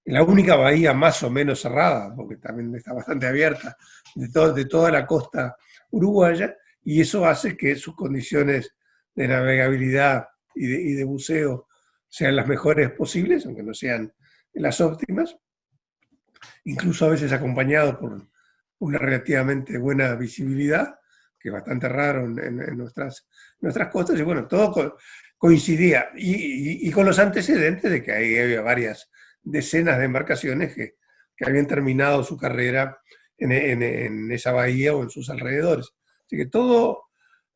la única bahía más o menos cerrada, porque también está bastante abierta, de toda la costa uruguaya, y eso hace que sus condiciones de navegabilidad y de buceo sean las mejores posibles, aunque no sean las óptimas, incluso a veces acompañado por una relativamente buena visibilidad, que es bastante raro en nuestras costas, y bueno, todo coincidía, y con los antecedentes de que ahí había varias decenas de embarcaciones que habían terminado su carrera en esa bahía o en sus alrededores. Así que todo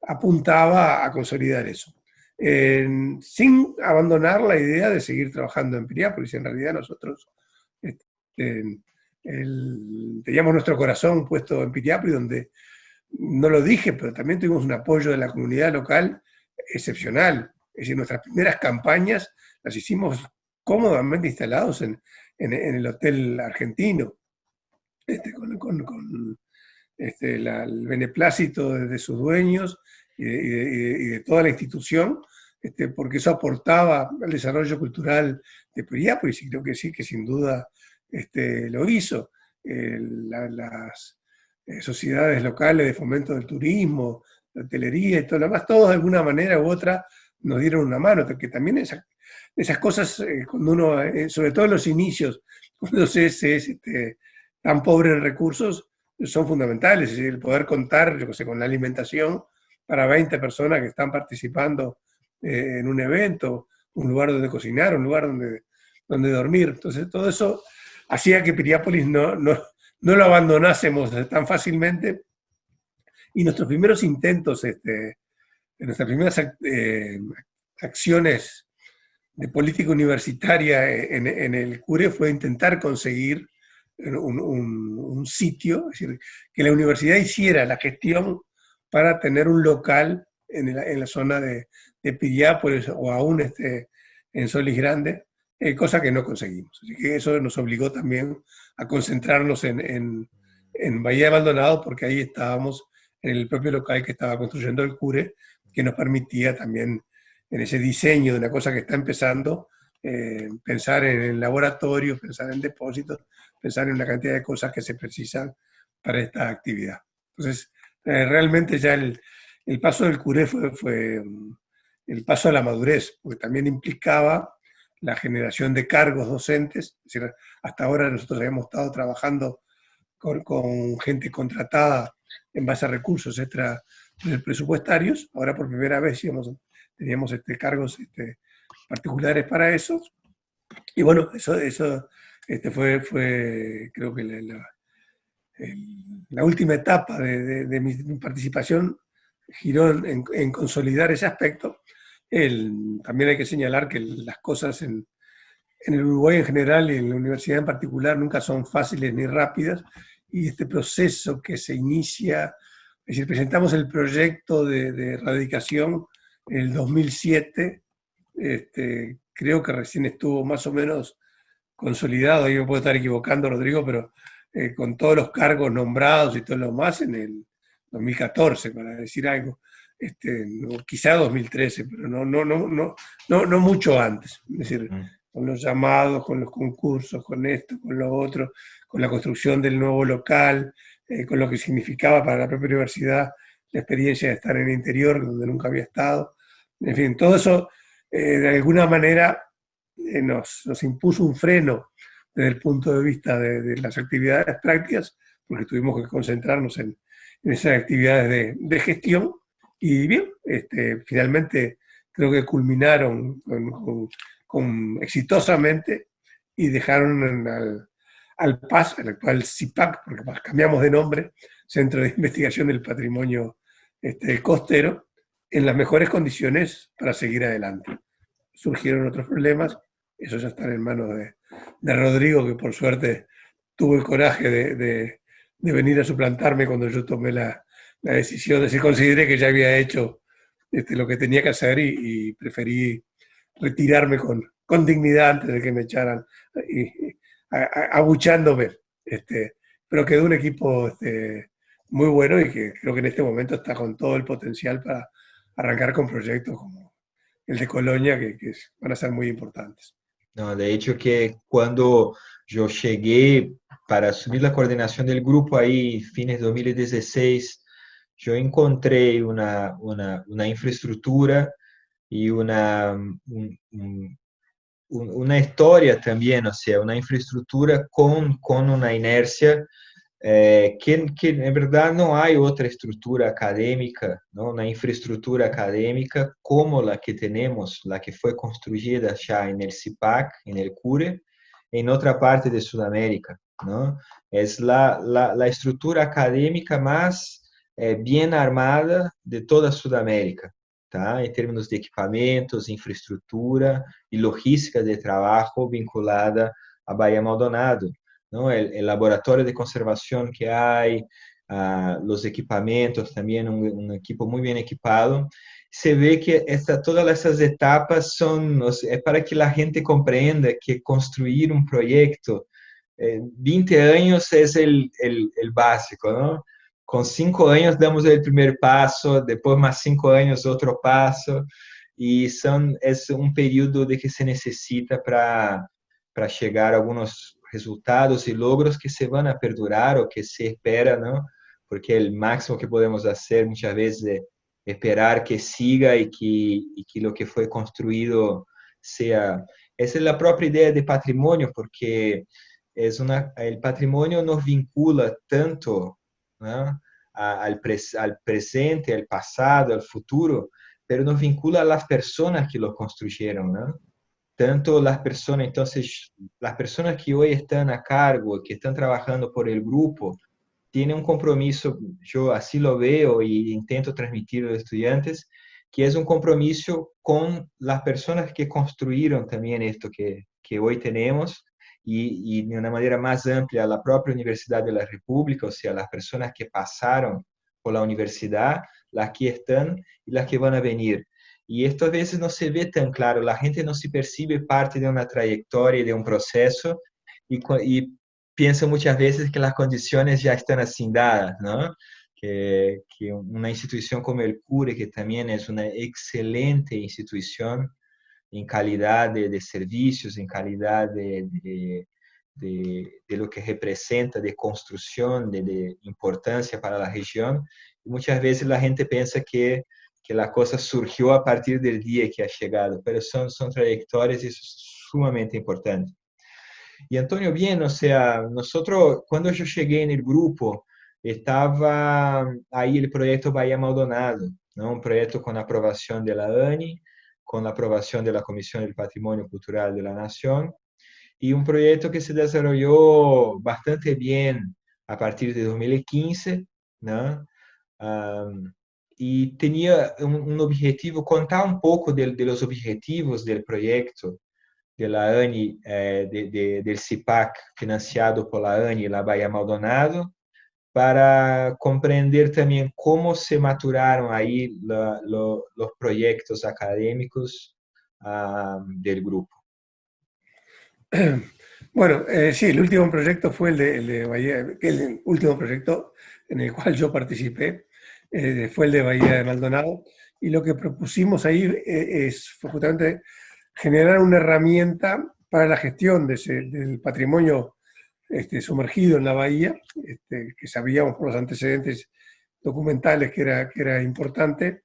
apuntaba a consolidar eso. Sin abandonar la idea de seguir trabajando en Piriápolis. En realidad nosotros teníamos nuestro corazón puesto en Piriápolis, donde, no lo dije, pero también tuvimos un apoyo de la comunidad local excepcional. Es decir, nuestras primeras campañas las hicimos cómodamente instalados en el Hotel Argentino, con el beneplácito de sus dueños y de toda la institución, porque eso aportaba al desarrollo cultural de Piriápolis, y creo que sí, que sin duda lo hizo. Las sociedades locales de fomento del turismo, la hotelería y todo lo demás, todos de alguna manera u otra nos dieron una mano, porque también esas cosas, cuando uno, sobre todo en los inicios, cuando se es tan pobre en recursos, son fundamentales. Es decir, el poder contar, yo qué sé, con la alimentación para 20 personas que están participando en un evento, un lugar donde cocinar, un lugar donde dormir. Entonces, todo eso hacía que Piriápolis no lo abandonásemos tan fácilmente, y nuestros primeros intentos, nuestras primeras acciones de política universitaria en el CURE fue intentar conseguir un sitio, es decir, que la universidad hiciera la gestión para tener un local en la zona de Piriápolis o aún en Solís Grande, cosa que no conseguimos. Así que eso nos obligó también a concentrarnos en Bahía de Maldonado, porque ahí estábamos en el propio local que estaba construyendo el CURE, que nos permitía también, en ese diseño de una cosa que está empezando, pensar en laboratorios, pensar en depósitos, pensar en una cantidad de cosas que se precisan para esta actividad. Entonces, realmente ya el paso del CURE fue el paso a la madurez, porque también implicaba la generación de cargos docentes. Es decir, hasta ahora nosotros habíamos estado trabajando con gente contratada en base a recursos extra presupuestarios. Ahora por primera vez teníamos cargos particulares para eso. Y bueno, eso fue creo que la última etapa de mi participación giró en consolidar ese aspecto. También hay que señalar que las cosas en el Uruguay en general y en la universidad en particular nunca son fáciles ni rápidas, y este proceso que se inicia, es decir, presentamos el proyecto de erradicación en el 2007, creo que recién estuvo más o menos consolidado, ahí me puedo estar equivocando, Rodrigo, pero con todos los cargos nombrados y todo lo más en el 2014, para decir algo, quizá 2013, pero no mucho antes. Es decir, con los llamados, con los concursos, con esto, con lo otro, con la construcción del nuevo local, con lo que significaba para la propia universidad la experiencia de estar en el interior, donde nunca había estado. En fin, todo eso de alguna manera nos impuso un freno desde el punto de vista de las actividades prácticas, porque tuvimos que concentrarnos en esas actividades de gestión, Y bien, finalmente creo que culminaron exitosamente y dejaron al PAS, al actual CIPAC, porque cambiamos de nombre, Centro de Investigación del Patrimonio Costero, en las mejores condiciones para seguir adelante. Surgieron otros problemas, eso ya está en manos de Rodrigo, que por suerte tuvo el coraje de venir a suplantarme cuando yo tomé la decisión, de decir, consideré que ya había hecho lo que tenía que hacer y preferí retirarme con dignidad antes de que me echaran, abuchándome. Pero quedó un equipo muy bueno y que creo que en este momento está con todo el potencial para arrancar con proyectos como el de Colonia, que van a ser muy importantes. No, de hecho que cuando yo llegué para asumir la coordinación del grupo ahí, fines de 2016, yo encontré una infraestructura y una historia también, o sea, una infraestructura con una inercia que en verdad no hay otra estructura académica, ¿no? Una infraestructura académica como la que tenemos, la que fue construida ya en el CIPAC, en el CURE, en otra parte de Sudamérica, ¿no? Es la estructura académica más bien armada de toda Sudamérica, tá? Em termos de equipamentos, infraestrutura e logística de trabalho vinculada a Bahía Maldonado, ¿no? El laboratorio de conservación que hay, los equipamientos, también un equipo muy bien equipado. Se ve que todas essas etapas son para que a gente compreenda que construir um proyecto, 20 años es el básico, ¿no? Con 5 años damos el primer paso, después más 5 años otro paso, y es un periodo de que se necesita para llegar a algunos resultados y logros que se van a perdurar o que se espera, ¿no? Porque el máximo que podemos hacer muchas veces es esperar que siga y que lo que fue construido sea... Esa es la propia idea de patrimonio, porque el patrimonio nos vincula tanto, ¿no? Al presente, al pasado, al futuro, pero nos vincula a las personas que lo construyeron, ¿no? Tanto las personas, entonces, las personas que hoy están a cargo, que están trabajando por el grupo, tienen un compromiso, yo así lo veo y intento transmitir a los estudiantes, que es un compromiso con las personas que construyeron también esto que hoy tenemos y de una manera más amplia la propia Universidad de la República, o sea, las personas que pasaron por la universidad, las que están y las que van a venir. Y esto a veces no se ve tan claro, la gente no se percibe parte de una trayectoria y de un proceso y piensa muchas veces que las condiciones ya están así dadas, ¿no? Que una institución como el CURE, que también es una excelente institución en calidad de servicios, en calidad de lo que representa, de construcción, de importancia para la región. Y muchas veces la gente piensa que la cosa surgió a partir del día que ha llegado, pero son trayectorias y eso es sumamente importante. Y Antonio, bien, o sea, nosotros, cuando yo llegué en el grupo, estaba ahí el proyecto Bahía Maldonado, ¿no? Un proyecto con aprobación de la ANI, con la aprobación de la Comisión del Patrimonio Cultural de la Nación, y un proyecto que se desarrolló bastante bien a partir de 2015, ¿no? Um, y tenía un objetivo, contar un poco de los objetivos del proyecto de la ANI, del CIPAC, financiado por la ANI, la Bahía Maldonado, para comprender también cómo se maturaron ahí los proyectos académicos del grupo. Bueno, sí, el último proyecto fue el de Bahía, el último proyecto en el cual yo participé, fue el de Bahía de Maldonado, y lo que propusimos ahí fue justamente generar una herramienta para la gestión del patrimonio sumergido en la bahía, que sabíamos por los antecedentes documentales que era importante,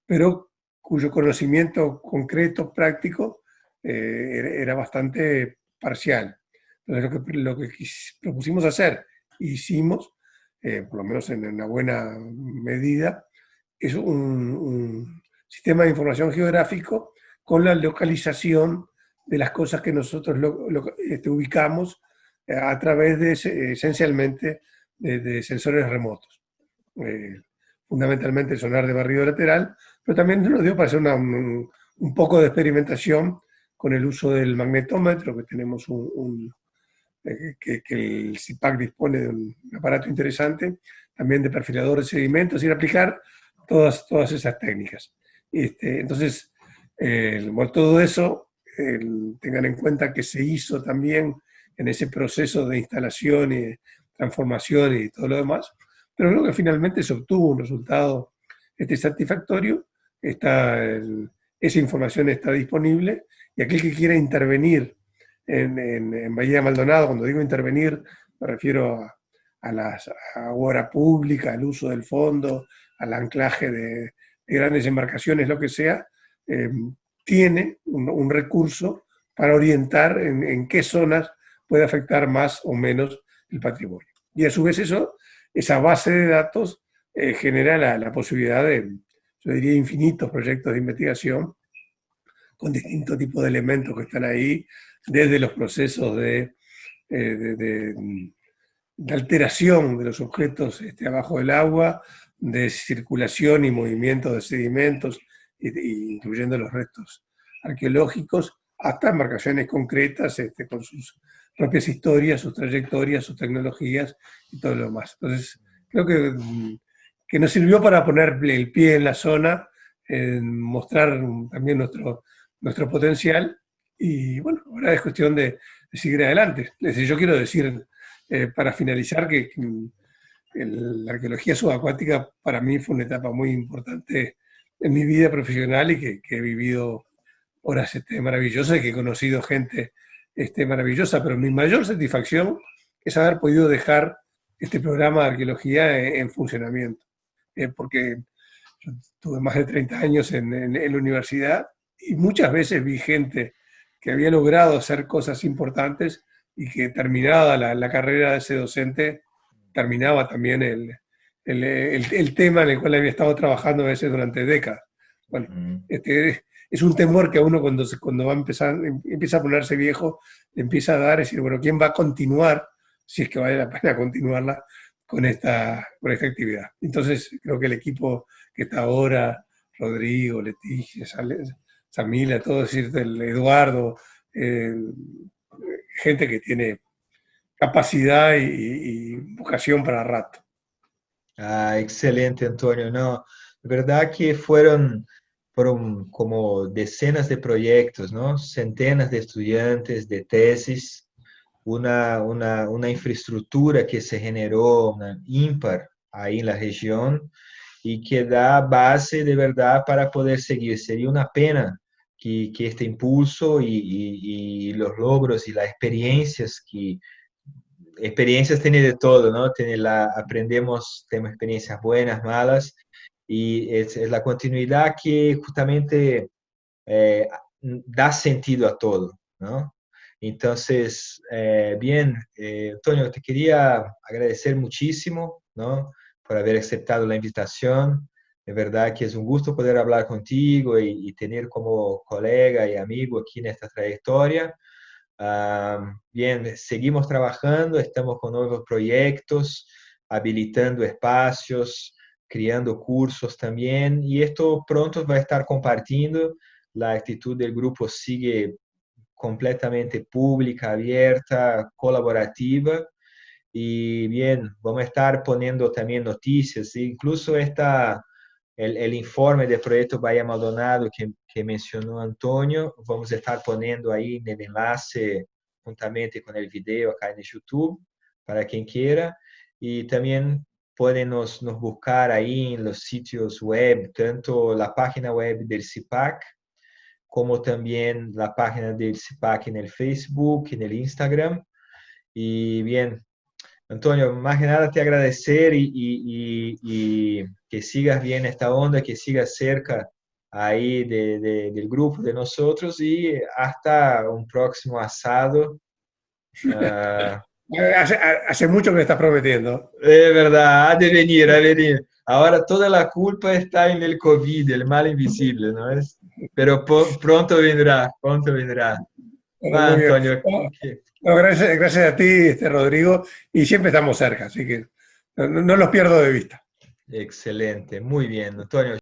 pero cuyo conocimiento concreto, práctico, era bastante parcial. Entonces, lo que propusimos hacer, hicimos, por lo menos en una buena medida, es un sistema de información geográfico con la localización de las cosas que nosotros ubicamos a través de, esencialmente, de sensores remotos. Fundamentalmente el sonar de barrido lateral, pero también nos dio para hacer un poco de experimentación con el uso del magnetómetro, que tenemos que el CIPAC dispone de un aparato interesante, también de perfilador de sedimentos, y aplicar todas esas técnicas. Entonces, bueno, todo eso, tengan en cuenta que se hizo también en ese proceso de instalación y transformación y todo lo demás, pero creo que finalmente se obtuvo un resultado satisfactorio. Esa información está disponible, y aquel que quiera intervenir en Bahía Maldonado, cuando digo intervenir, me refiero a la obra pública, al uso del fondo, al anclaje de grandes embarcaciones, lo que sea, tiene un recurso para orientar en qué zonas puede afectar más o menos el patrimonio. Y a su vez esa base de datos genera la posibilidad de, yo diría, infinitos proyectos de investigación con distintos tipos de elementos que están ahí, desde los procesos de alteración de los objetos abajo del agua, de circulación y movimiento de sedimentos, incluyendo los restos arqueológicos, hasta embarcaciones concretas con sus propias historias, sus trayectorias, sus tecnologías y todo lo demás. Entonces, creo que nos sirvió para poner el pie en la zona, mostrar también nuestro potencial, y bueno, ahora es cuestión de seguir adelante. Yo quiero decir, para finalizar, que la arqueología subacuática para mí fue una etapa muy importante en mi vida profesional, y que he vivido horas maravillosas, y que he conocido gente maravillosa, pero mi mayor satisfacción es haber podido dejar este programa de arqueología en funcionamiento, porque yo tuve más de 30 años en la universidad, y muchas veces vi gente que había logrado hacer cosas importantes, y que terminada la carrera de ese docente, terminaba también el tema en el cual había estado trabajando a veces durante décadas. Bueno, es un temor que a uno cuando va a empieza a ponerse viejo, le empieza a dar, es decir, bueno, ¿quién va a continuar, si es que vale la pena continuarla, con esta actividad? Entonces, creo que el equipo que está ahora, Rodrigo, Leticia, Samila, todo, es decir, el Eduardo, gente que tiene capacidad y vocación para rato. Ah, excelente, Antonio. No, de verdad que fueron como decenas de proyectos, ¿no? Centenas de estudiantes, de tesis, una infraestructura que se generó, una ímpar ahí en la región, y que da base de verdad para poder seguir. Sería una pena que este impulso y los logros y las experiencias tiene de todo, ¿no? Aprendemos, tenemos experiencias buenas, malas, y es la continuidad que justamente eh, da sentido a todo, ¿no? Entonces, bien, Antonio, te quería agradecer muchísimo, ¿no? Por haber aceptado la invitación. De verdad que es un gusto poder hablar contigo y tener como colega y amigo aquí en esta trayectoria. Bien, seguimos trabajando, estamos con nuevos proyectos, habilitando espacios, creando cursos también, y esto pronto va a estar compartiendo. La actitud del grupo sigue completamente pública, abierta, colaborativa, y bien, vamos a estar poniendo también noticias, incluso el informe del proyecto Bahía Maldonado que mencionó Antonio, vamos a estar poniendo ahí en el enlace juntamente con el video acá en el YouTube, para quien quiera, y también pueden nos buscar ahí en los sitios web, tanto la página web del CIPAC, como también la página del CIPAC en el Facebook, en el Instagram. Y bien, Antonio, más que nada te agradecer y que sigas bien esta onda, que sigas cerca ahí del grupo de nosotros, y hasta un próximo asado. Ah, Hace mucho que me estás prometiendo. es verdad, ha de venir, ha de venir. ahora toda la culpa está en el COVID, el mal invisible, ¿no es? Pero pronto vendrá, pronto vendrá. Bueno, Va, muy bien. Antonio. No, no, gracias a ti, Rodrigo, y siempre estamos cerca, así que no los pierdo de vista. Excelente, muy bien, Antonio.